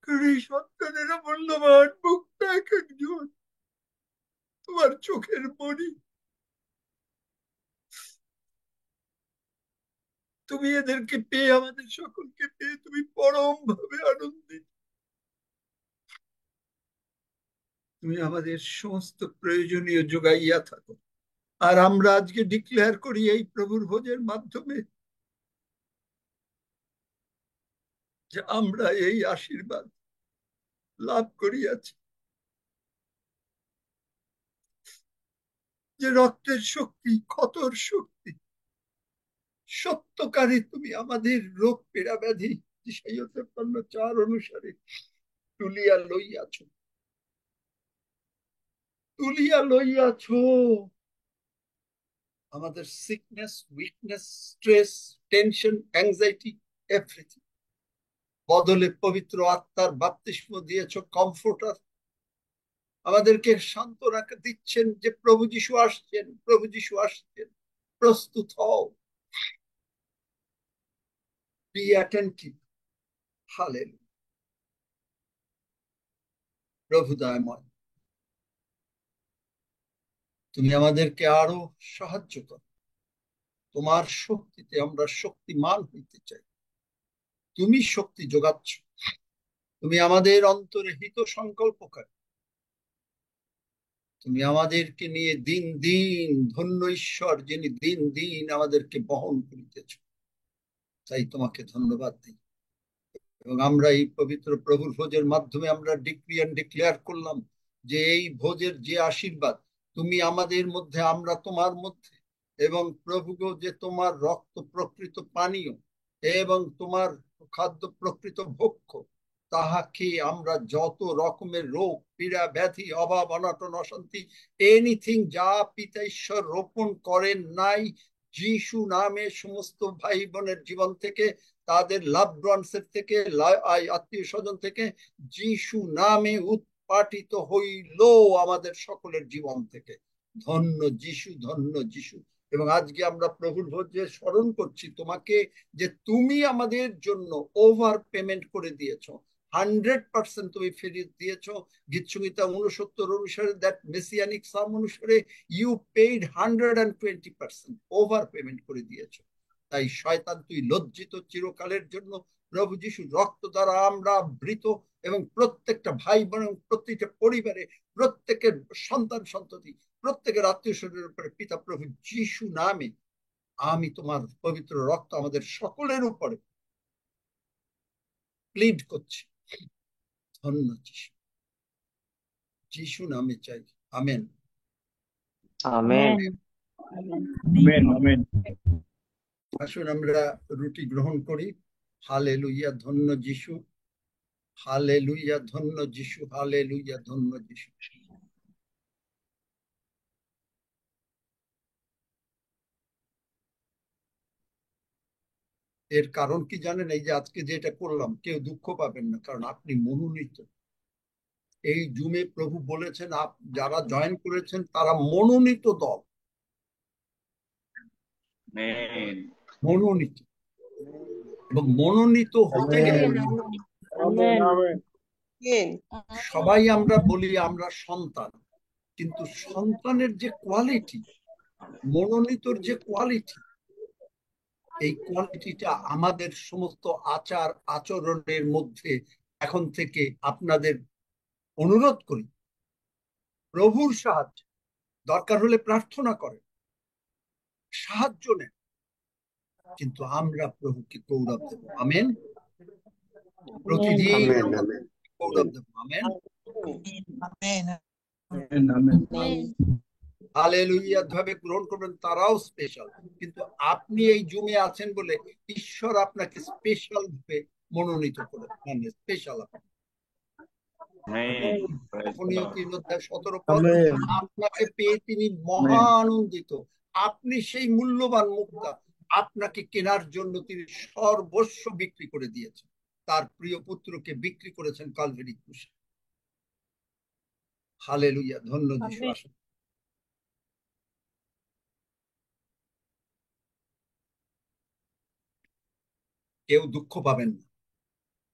কারণ এই সন্তানেরা মূল্যবান মুক্ত এক একজন, তোমার চোখের মণি। তুমি এদেরকে পেয়ে, আমাদের সকলকে পেয়ে তুমি পরম ভাবে আনন্দিত। তুমি আমাদের সমস্ত প্রয়োজনীয় যোগাইয়া থাকো। আর আমরা আজকে ডিক্লেয়ার করি এই প্রভুর ভোজের মাধ্যমে যে আমরা এই আশীর্বাদ লাভ করিয়াছি, যে রক্তের শক্তি, ক্ষতর শক্তি, সত্যকারে তুমি আমাদের রোগ পীড়া ব্যাধি 53:4 অনুসারে তুলিয়া লইয়াছ, তুলিয়া লইয়াছ। আমাদের sickness, weakness, stress, tension, anxiety, everything বদলে পবিত্র আত্মার বাপ্তিস্ম দিয়েছ, কমফোর্টার। আমাদেরকে সান্ত্বনা দিচ্ছেন যে প্রভু যিশু আসছেন, প্রভু যিশু আসছেন, প্রস্তুত হও। Be attentive. হালেলুয়া। প্রভু দয়াময়, তুমি আমাদেরকে আরো সাহায্য করো। তোমার শক্তিতে আমরা শক্তিমান হইতে চাই। তুমি শক্তি যোগাচ্ছ, তুমি আমাদের অন্তরে হিত সংকল্পকারী। তুমি আমাদেরকে নিয়ে দিন দিন, ধন্য ঈশ্বর যিনি দিন দিন আমাদেরকে বহন করিতেছ, তাই তোমাকে ধন্যবাদ দিই। এবং আমরা এই পবিত্র প্রভুর ভোজের মাধ্যমে আমরা ডিক্রি এন্ড ডিক্লেয়ার করলাম যে এই ভোজের যে আশীর্বাদ, তুমি আমাদের মধ্যে, আমরা তোমার মধ্যে, এবং প্রভু গো যে তোমার রক্ত প্রকৃত পানীয় এবং তোমার খাদ্য প্রকৃত ভক্ষ, তাহাকে আমরা যত রকমের রোগ পীড়া ব্যাধি অভাব অনটন অশান্তি এনিথিং যা পিতা ঈশ্বর রোপণ করেন নাই, যিশু নামে সমস্ত ভাই বোনের জীবন থেকে, তাদের লাভ ওয়ান্সের থেকে, আত্মীয় স্বজন থেকে, যিশু নামে উৎপাটিত হইল আমাদের সকলের জীবন থেকে। ধন্য যিশু, ধন্য যিশু। এবং আজকে আমরা প্রভুর ভোজে স্মরণ করছি তোমাকে যে তুমি আমাদের জন্য ওভার পেমেন্ট করে দিয়েছো, 100% তুমি ফেরত দিয়েছো। গীতসংহিতা 69 অনুসারে, দ্যাট মেসিয়ানিক সাম অনুসারে, ইউ পেইড 120% ওভার পেমেন্ট করে দিয়েছো। তাই শয়তান তুই লজ্জিত চিরকালের জন্য। প্রভু যিশু রক্ত দ্বারা আমরা আবৃত, এবং প্রত্যেকটা ভাই বোন, প্রত্যেকটা পরিবারে, প্রত্যেকের সন্তান সন্ততি, প্রত্যেকের আত্মীয় স্বজনের উপরে পিতা প্রভু যিশু নামে আমি তোমার পবিত্র রক্ত আমাদের সকলের উপরে প্লিড করছি। ধন্য যিশু, যিশু নামে চাই, আমেন। আমেন। Amen amen. আসুন আমরা রুটি গ্রহণ করি। হালেলুয়া, ধন্য যিশু, হালেলুয়া, ধন্য যিশু, হালেলুয়া, ধন্য যিশু। এর কারণ কি জানেন? এই যে আজকে যেটা করলাম, কেউ দুঃখ পাবেন না, কারণ আপনি মনোনীত। এই জুমে প্রভু বলেছেন যারা জয়েন করেছেন তারা মনোনীত দল। মনোনীত, এবং মনোনীত হতে গেলে আমেন আমেন সবাই আমরা বলি আমরা সন্তান, কিন্তু সন্তানের যে কোয়ালিটি, মনোনীতর যে কোয়ালিটি, এই কোয়ালিটিটা আমাদের সমস্ত আচার আচরণের মধ্যে এখন থেকে আপনাদের অনুরোধ করি, প্রভুর সাহায্য, দরকার হলে প্রার্থনা করেন, সাহায্য নেন, কিন্তু আমরা প্রভুকে গৌরব দেব। আমেন। প্রতিদিন আমেন আমরা আমেন গৌরব দেব। আমেন। আমেন আমেন হালেলুয়া ভাবে গ্রহণ করবেন, তারাও স্পেশাল, কিন্তু আপনি এই জুমে আছেন বলে ঈশ্বর আপনাকে স্পেশাল ভাবে মনোনীত করেন, মানে স্পেশাল। আপনিও 3:17 আমেন আপনাকে পেয়ে তিনি মহা আনন্দিত। আপনি সেই মূল্যবান মুক্তা, আপনাকে কেনার জন্য তিনি সর্বস্ব বিক্রি করে দিয়েছেন, তার প্রিয় পুত্রকে বিক্রি করেছেন কালভারি ক্রুশে। হালেলুয়া, ধন্য যিশু। আসুন। কেউ দুঃখ পাবেন না,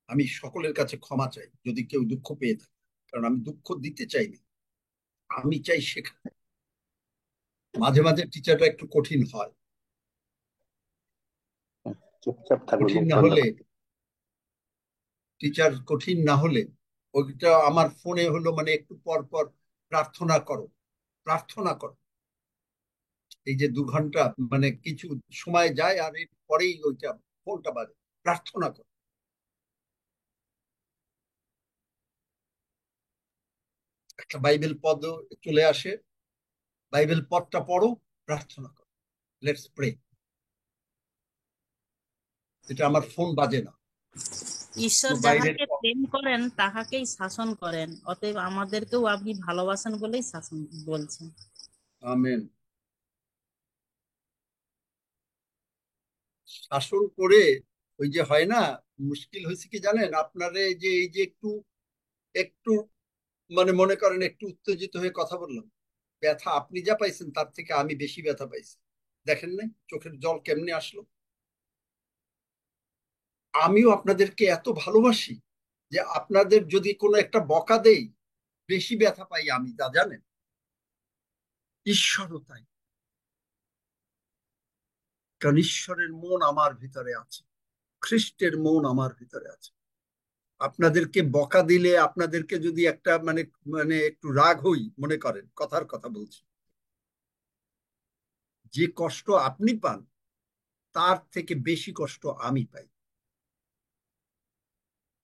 আমি সকলের কাছে ক্ষমা চাই যদি কেউ দুঃখ পেয়ে থাকে, কারণ আমি দুঃখ দিতে চাইনি, আমি চাই শেখাতে। মাঝে মাঝে টিচাররা একটু কঠিন হয়, চুপচাপ থাকবে, কঠিন মুখ না বন্ধ হলে, করে। টিচার কঠিন না হলে ওইটা আমার ফোনে হলো মানে একটু পর পর প্রার্থনা করো, প্রার্থনা করো। এই যে 2 ঘন্টা মানে কিছু সময় যায় আর এর পরেই ওইটা ফোনটা বাজে, প্রার্থনা করো। একটা বাইবেল পদ চলে আসে, বাইবেল পদটা পড়ো, প্রার্থনা করো, লেটস প্রে। এটা আমার ফোন বাজে না, ঈশ্বর বাইরের যাহাকে প্রেম করেন তাহাকেই শাসন করেন, অতএব আমাদেরকেও আপনি ভালোবাসেন বলেই শাসন বলছেন। আমেন। শাসন করে ওই যে হয় না, মুশকিল হয়েছে কি জানেন, আপনারা এই যে একটু একটু মানে মনে করেন একটু উত্তেজিত হয়ে কথা বললাম, ব্যথা আপনি যা পাইছেন তার থেকে আমি বেশি ব্যথা পাইছি। দেখেন না চোখের জল কেমনে আসলো? আমিও আপনাদেরকে এত ভালোবাসি যে আপনাদের যদি কোনো একটা বকা দেই বেশি ব্যথা পাই আমি, তা জানেন। ঈশ্বরও তাই, কারণ ঈশ্বরের মন আমার ভিতরে আছে, খ্রিস্টের মন আমার ভিতরে আছে। আপনাদেরকে বকা দিলে, আপনাদেরকে যদি একটা মানে মানে একটু রাগ হই, মনে করেন কথার কথা বলছি, যে কষ্ট আপনি পান তার থেকে বেশি কষ্ট আমি পাই,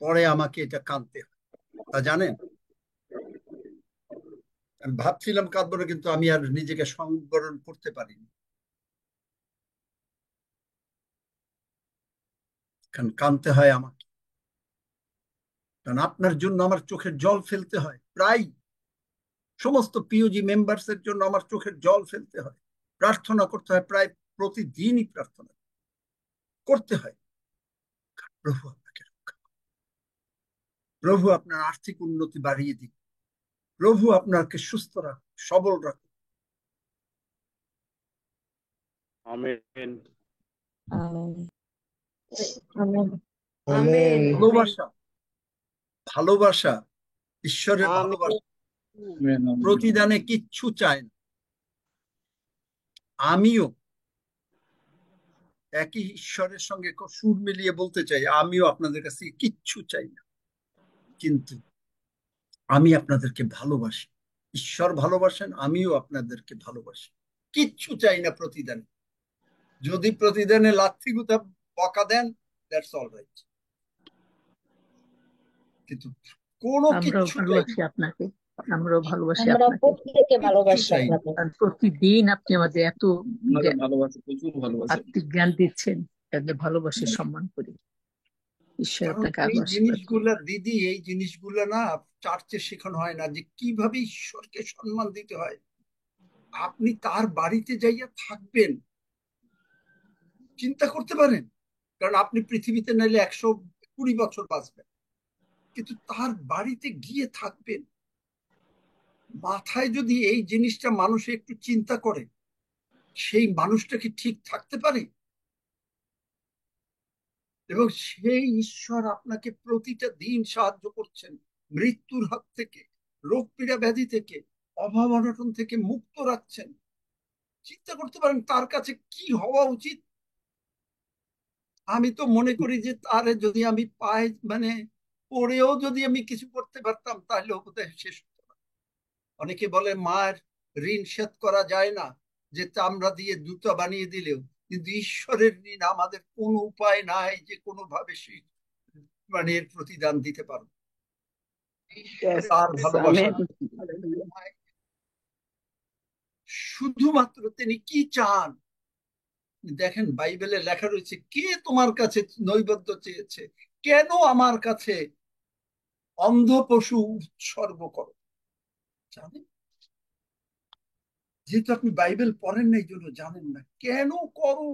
পরে আমাকে এটা কাঁদতে হয়, তা জানেন। আমি ভাবছিলাম কাঁদবো না, কিন্তু আমি আর নিজেকে সংবরণ করতে পারিনি, কারণ কাঁদতে হয় আমাকে, কারণ আপনার জন্য আমার চোখের জল ফেলতে হয়, প্রায় সমস্ত পিওজি মেম্বার্স এর জন্য আমার চোখের জল ফেলতে হয়, প্রার্থনা করতে হয়, প্রায় প্রতিদিনই প্রার্থনা করতে হয়। প্রভু আপনাকে রক্ষা করুন, প্রভু আপনার আর্থিক উন্নতি বাড়িয়ে দিন, প্রভু আপনাকে সুস্থ রাখুন, সবল রাখুন। Amen amen. ভালোবাসা, ভালোবাসা, ঈশ্বরের আমেন ভালোবাসা আমেন প্রতিদানে কিচ্ছু চায় না। আমিও একই ঈশ্বরের সঙ্গে সুর মিলিয়ে বলতে চাই, আমিও আপনাদের কাছে কিচ্ছু চাই না, কিন্তু আমি আপনাদেরকে ভালোবাসি, ঈশ্বর ভালোবাসেন, আমিও আপনাদেরকে ভালোবাসি, কিচ্ছু চাই না প্রতিদানে। যদি প্রতিদানে লাথি গুতা বকা দেন, দ্যাটস অল রাইট, কিন্তু কোনো আমরাও কিচ্ছু চাই ভালোবাসি না, আপনাকে, আমরাও ভালোবাসি আমরা আপনাকে। প্রত্যেকে কিচ্ছু ভালোবাসি চাই না। আপনাকে। আর প্রতিদিন আপনি আমাদের এত আমাদের ভালোবাসে, প্রচুর ভালোবাসে। আত্মিক জ্ঞান দিচ্ছেন, তাদের ভালোবাসি, সম্মান করি। ঈশ্বর কারণ আপনাকে এই আরো আশীর্বাদ করুন। জিনিসগুলা দিদি, এই জিনিসগুলা না চার্চে শেখানো হয় না, যে কিভাবে ঈশ্বরকে সম্মান দিতে হয়। আপনি তার বাড়িতে যাইয়া থাকবেন, চিন্তা করতে পারেন, কারণ আপনি পৃথিবীতে নাইলে 120 বছর বাঁচবেন, কিন্তু তার বাড়িতে গিয়ে থাকবেন। মাথায় যদি এই জিনিসটা মানুষ একটু চিন্তা করে, সেই মানুষটা কি ঠিক থাকতে পারে? এবং সেই ঈশ্বর আপনাকে প্রতিটা দিন সাহায্য করছেন, মৃত্যুর হাত থেকে, রোগ পীড়া ব্যাধি থেকে, অভাব অনটন থেকে মুক্ত রাখছেন। চিন্তা করতে পারেন তার কাছে কি হওয়া উচিত। আমি তো মনে করি যে তারে যদি আমি পাই, মানে পড়েও যদি আমি কিছু করতে পারতাম তাহলে বোধহয় শেষ হতো না। অনেকে বলে মায়ের ঋণ শোধ করা যায় না, যে চামড়া দিয়ে জুতা বানিয়ে দিলেও, কিন্তু ঈশ্বরের ঋণ আমাদের কোনো উপায় নাই যে কোনোভাবে সেই মানে এর প্রতিদান দিতে পারবো। তার ভালোবাসা শুধুমাত্র তিনি কি চান। দেখেন বাইবেলে লেখা রয়েছে, কে তোমার কাছে নৈবেদ্য চেয়েছে, কেন আমার কাছে অন্ধ পশু উৎসর্গ করো। জানেন, যেহেতু আপনি বাইবেল পড়েন না এই জন্য জানেন না কেন করো,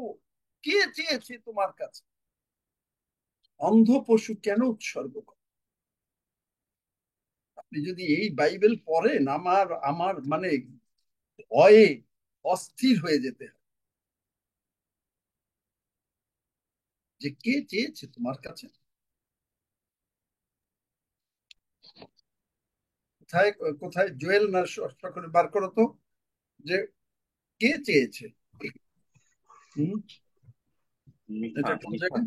কে চেয়েছে তোমার কাছে অন্ধ পশু কেন উৎসর্গ করো। আপনি যদি এই বাইবেল পড়েন, আমার আমার মানে ভয়ে অস্থির হয়ে যেতে হয় যে কে চেয়েছে তোমার কাছে। কোথায় কোথায় জুয়েল না করে বার করো তো, যে কে চেয়েছে। এটা কোন জায়গায়?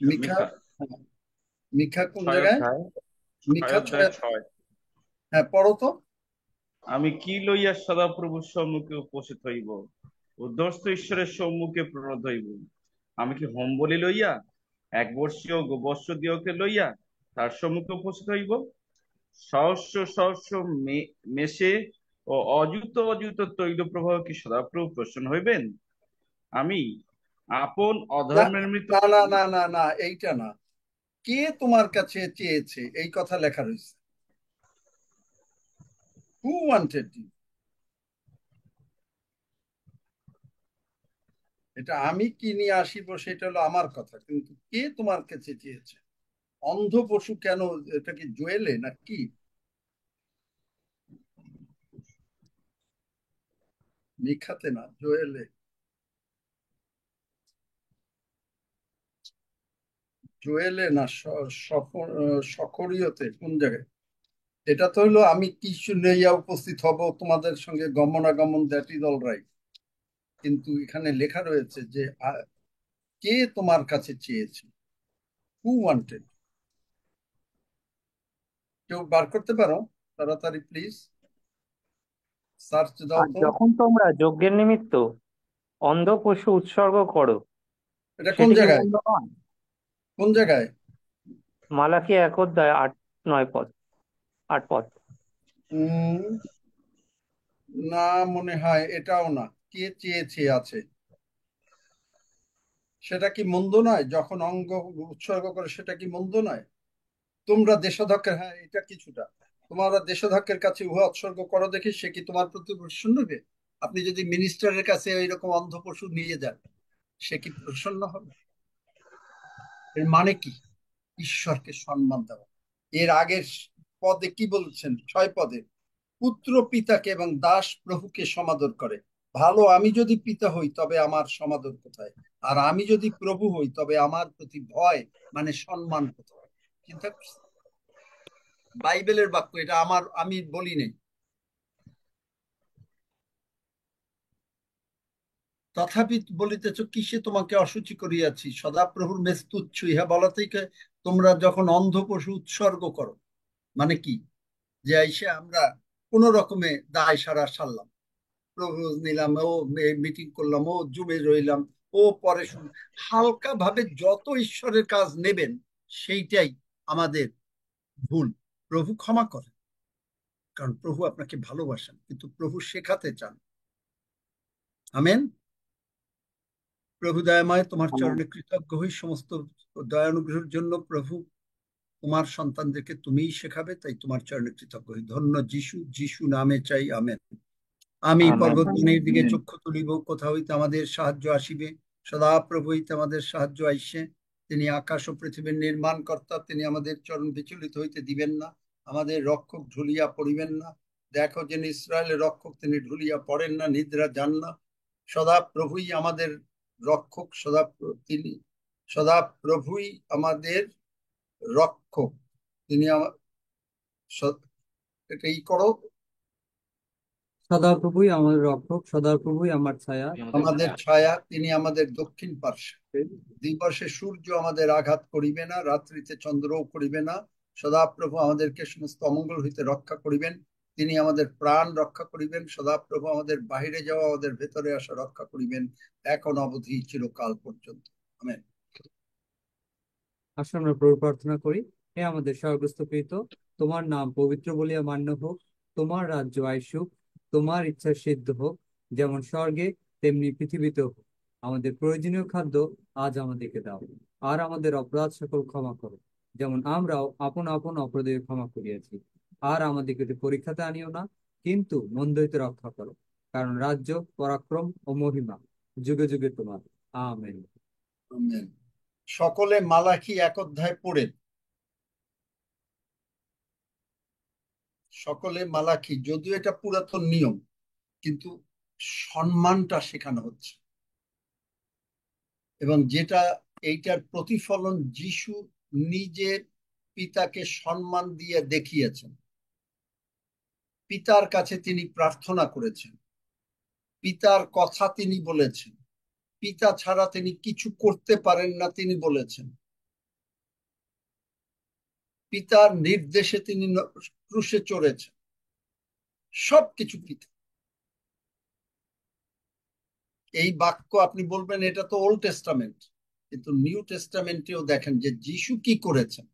মিখা, মিখা কোন জায়গায়? মিখা 6। হ্যাঁ, পড়ো তো। আমি কি লইয়া সদাপ্রভুর সম্মুখে উপস্থিত হইব, উদ্ধস্ত ঈশ্বরের সম্মুখে প্রণত হইব। আমি কি হোম বলি লইয়া, এক বর্ষীয় বৎস দিওকে লইয়া তার সম্মুখে উপস্থিত হইব। সহস্র সহস্র মেষে ও অযুত অযুত তৈল প্রবাহ কি সদাপ্রভু প্রসন্ন হইবেন? আমি আপন অধর্মের মৃত্যু। না না না না না, এইটা না। কে তোমার কাছে চেয়েছে এই কথা লেখা রয়েছে। Who wanted you? এটা আমি কি নিয়ে আসিব সেটা হলো আমার কথা, কিন্তু কে তোমার কাছে চেয়েছে। অন্ধ পশু কেন, এটা কি জুয়েলে না কি? মিখাতে না, জুয়েলে। জুয়েলে না, সকরিয়তে, কোন জায়গায়? এটা তো হলো আমি কি লইয়া উপস্থিত হব তোমাদের সঙ্গে গমনাগমন, দ্যাট ইজ অল রাইট। কিন্তু এখানে লেখা রয়েছে যে কে তোমার কাছে চেয়েছে, হু ওয়ান্টেড। কেউ বার করতে পারো তাড়াতাড়ি প্লিজ, সার্চ দাও আর তো। যখন তোমরা যজ্ঞের নিমিত্ত অন্ধ পশু উৎসর্গ করো, এটা কোন সেটি কি জায়গায়? মন্দ নয়? কোন জায়গায়? মালাকি 1 অধ্যায় 8-9 পদ, 8 পদ। না, মনে হয় এটাও না। কে চেয়েছে আছে, সেটা কি মন্দ নয়? যখন অঙ্গ উৎসর্গ করে সেটা কি মন্দ নয়? তোমরা দেশাধ্যক্ষের, হ্যাঁ এটা কিছুটা, তোমরা দেশাধ্যক্ষের কাছে উহা উৎসর্গ করো দেখি সে কি তোমার প্রতি প্রসন্ন হবে। আপনি যদি মিনিস্টারের কাছে এইরকম অন্ধ পশু নিয়ে যান, সে কি প্রসন্ন হবে? এর মানে কি? ঈশ্বরকে সম্মান দেওয়া। এর আগের পদে কি বলছেন? 6 পদে, পুত্র পিতাকে এবং দাস প্রভুকে সমাদর করে। ভালো, আমি যদি পিতা হই তবে আমার সমাদর কোথায়, আর আমি যদি প্রভু হই তবে আমার প্রতি ভয় মানে সম্মান কোথায়। চিন্তা করছি, বাইবেলের বাক্য এটা, আমি বলি নাই। তথাপি বলিতেছ, কিসে তোমাকে অসুচি করিয়াছি, সদাপ্রভুর মেষ তুচ্ছ, ইহা বলা থেকে তোমরা যখন অন্ধ পশু উৎসর্গ করো, মানে কি? যে এসে আমরা কোন রকমে দায় সারা সারলাম, প্রভু নিলাম, ও মিটিং করলাম, ও জুমে রইলাম, ও পরে হালকা ভাবে যত ঈশ্বরের কাজ নেবেন, সেইটাই আমাদের ভুল। প্রভু ক্ষমা করেন, কারণ প্রভু আপনাকে ভালোবাসেন, কিন্তু প্রভু শেখাতে চান। আমেন। প্রভু দয়াময়, তোমার চরণে কৃতজ্ঞ হই সমস্ত দয়ানুগ্রহের জন্য। প্রভু, তোমার সন্তানদেরকে তুমিই শেখাবে, তাই তোমার চরণে কৃতজ্ঞ হই। ধন্য যিশু, যিশু নামে চাই, আমেন। আমি পর্বতবনের দিকে চক্ষু তুলিব, কোথা হইতে আমাদের সাহায্য আসিবে। সদাপ্রভু হইতে আমাদের সাহায্য আইসে। তিনি আকাশ ও পৃথিবীর নির্মাণ কর্তা, তিনি আমাদের চরণ বিচলিত হইতে দিবেন না, আমাদের রক্ষক ঢুলিয়া পড়িবেন না। দেখো, যে ইসরায়েলের রক্ষক, তিনি ঢুলিয়া পড়েন না, নিদ্রা যান না। সদাপ্রভুই আমাদের রক্ষক, তিনি সদা প্রভুই আমাদের রক্ষক, তিনি এটাই করো। সদাপ্রভুই আমাদের রক্ষক, সদাপ্রভুই আমার ছায়া। আমাদের ছায়া, তিনি আমাদের দক্ষিণ পার্শ্বে। দিবসে সূর্য আমাদের আঘাত করিবে না, রাত্রিতে চন্দ্রও করিবে না। সদাপ্রভু আমাদেরকে সমস্ত অমঙ্গল হইতে রক্ষা করিবেন, তিনি আমাদের প্রাণ রক্ষা করিবেন। সদাপ্রভু আমাদের বাহিরে যাওয়া, আমাদের ভেতরে আসা রক্ষা করিবেন, এখন অবধি চিরকাল পর্যন্ত। আমেন। আসুন আমরা প্রভু প্রার্থনা করি। হে আমাদের স্বর্গস্থ পিতা, তোমার নাম পবিত্র বলিয়া মান্য হোক, তোমার রাজ্য আইসুক, তোমার ইচ্ছা সিদ্ধ হোক, যেমন স্বর্গে তেমনি পৃথিবীতে হোক। আমাদের প্রয়োজনীয় খাদ্য আজ আমাদেরকে দাও, আর আমাদের অপরাধ সকল ক্ষমা করো, যেমন আমরাও আপন আপন অপরাধীদের ক্ষমা করিয়াছি। আর আমাদেরকে পরীক্ষাতে আনিও না, কিন্তু মন্দ হইতে রক্ষা করো, কারণ রাজ্য, পরাক্রম ও মহিমা যুগে যুগে তোমার। আমেন। আমেন। সকলে মালাকি 1 অধ্যায় পড়েন। সকলে মালাকি, যদিও এটা পুরাতন নিয়ম, কিন্তু সম্মানটা শেখানো হচ্ছে, এবং যেটা এইটার প্রতিফলন যিশু নিজের পিতাকে সম্মান দিয়ে দেখিয়েছেন। পিতার কাছে তিনি প্রার্থনা করেছেন, পিতার কথা তিনি বলেছেন, পিতা ছাড়া তিনি কিছু করতে পারেন না তিনি বলেছেন, পিতার নির্দেশে তিনি ক্রুশে চড়েছেন, সবকিছু পিতা। এই বাক্য আপনি বলবেন এটা তো ওল্ড টেস্টামেন্ট, কিন্তু নিউ টেস্টামেন্টেও দেখেন যে যিশু কি করেছেন।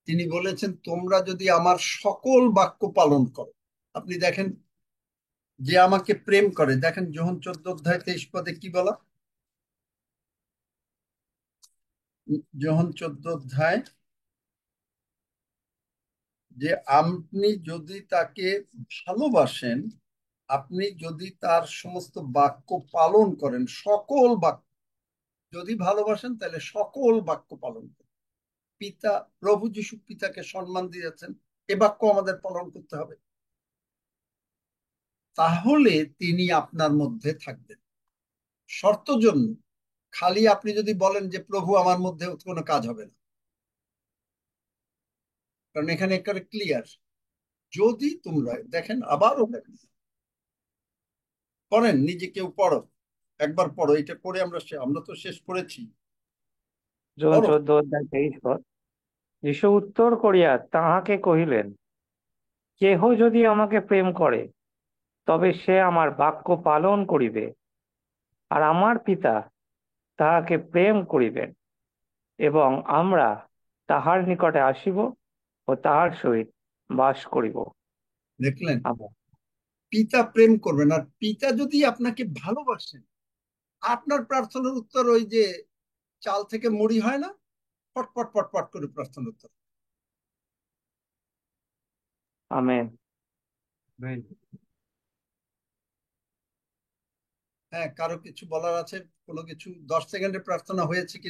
তিনি বলেছেন, তোমরা যদি আমার সকল বাক্য পালন করো। আপনি দেখেন, যে আমাকে প্রেম করে, দেখেন যোহন 14 অধ্যায় 23 পদে কি বলা? যোহন 14 অধ্যায়, যে আপনি যদি তাকে ভালোবাসেন, আপনি যদি তার সমস্ত বাক্য পালন করেন, সকল বাক্য যদি ভালোবাসেন, তাহলে সকল বাক্য পালন করেন। পিতা, প্রভু যিশু পিতাকে সম্মান দিয়েছেন, এ বাক্য আমাদের পালন করতে হবে, তাহলে তিনি আপনার মধ্যে থাকবেন। শর্ত জন্য, খালি আপনি যদি বলেন যে প্রভু আমার মধ্যে, কোনো কাজ হবে না, কারণ এখানে একেবারে ক্লিয়ার। যদি তোমরা দেখেন, আবারও দেখেন, পড়েন, নিজে কেউ পড়ো, একবার পড়ো, এটা পড়ে আমরা তো শেষ করেছি। যোহন 14 অধ্যায় 23 পদ। যীশু উত্তর করিয়া তাহাকে কহিলেন, কেহ যদি আমাকে প্রেম করে, তবে সে আমার বাক্য পালন করিবে, আর আমার পিতা তাহাকে প্রেম করিবেন, এবং আমরা তাহার নিকটে আসিব ও তাহার সহিত বাস করিব। দেখলেন, পিতা প্রেম করবেন, আর পিতা যদি আপনাকে ভালোবাসেন, আপনার প্রার্থনার উত্তর ওই যে চাল থেকে মুড়ি হয় না, পটপট পটপট করে প্রার্থনার উত্তর। আমেন। হ্যাঁ, কারো কিছু বলার আছে? কোনো কিছু 10 সেকেন্ডে প্রার্থনা হয়েছে কি?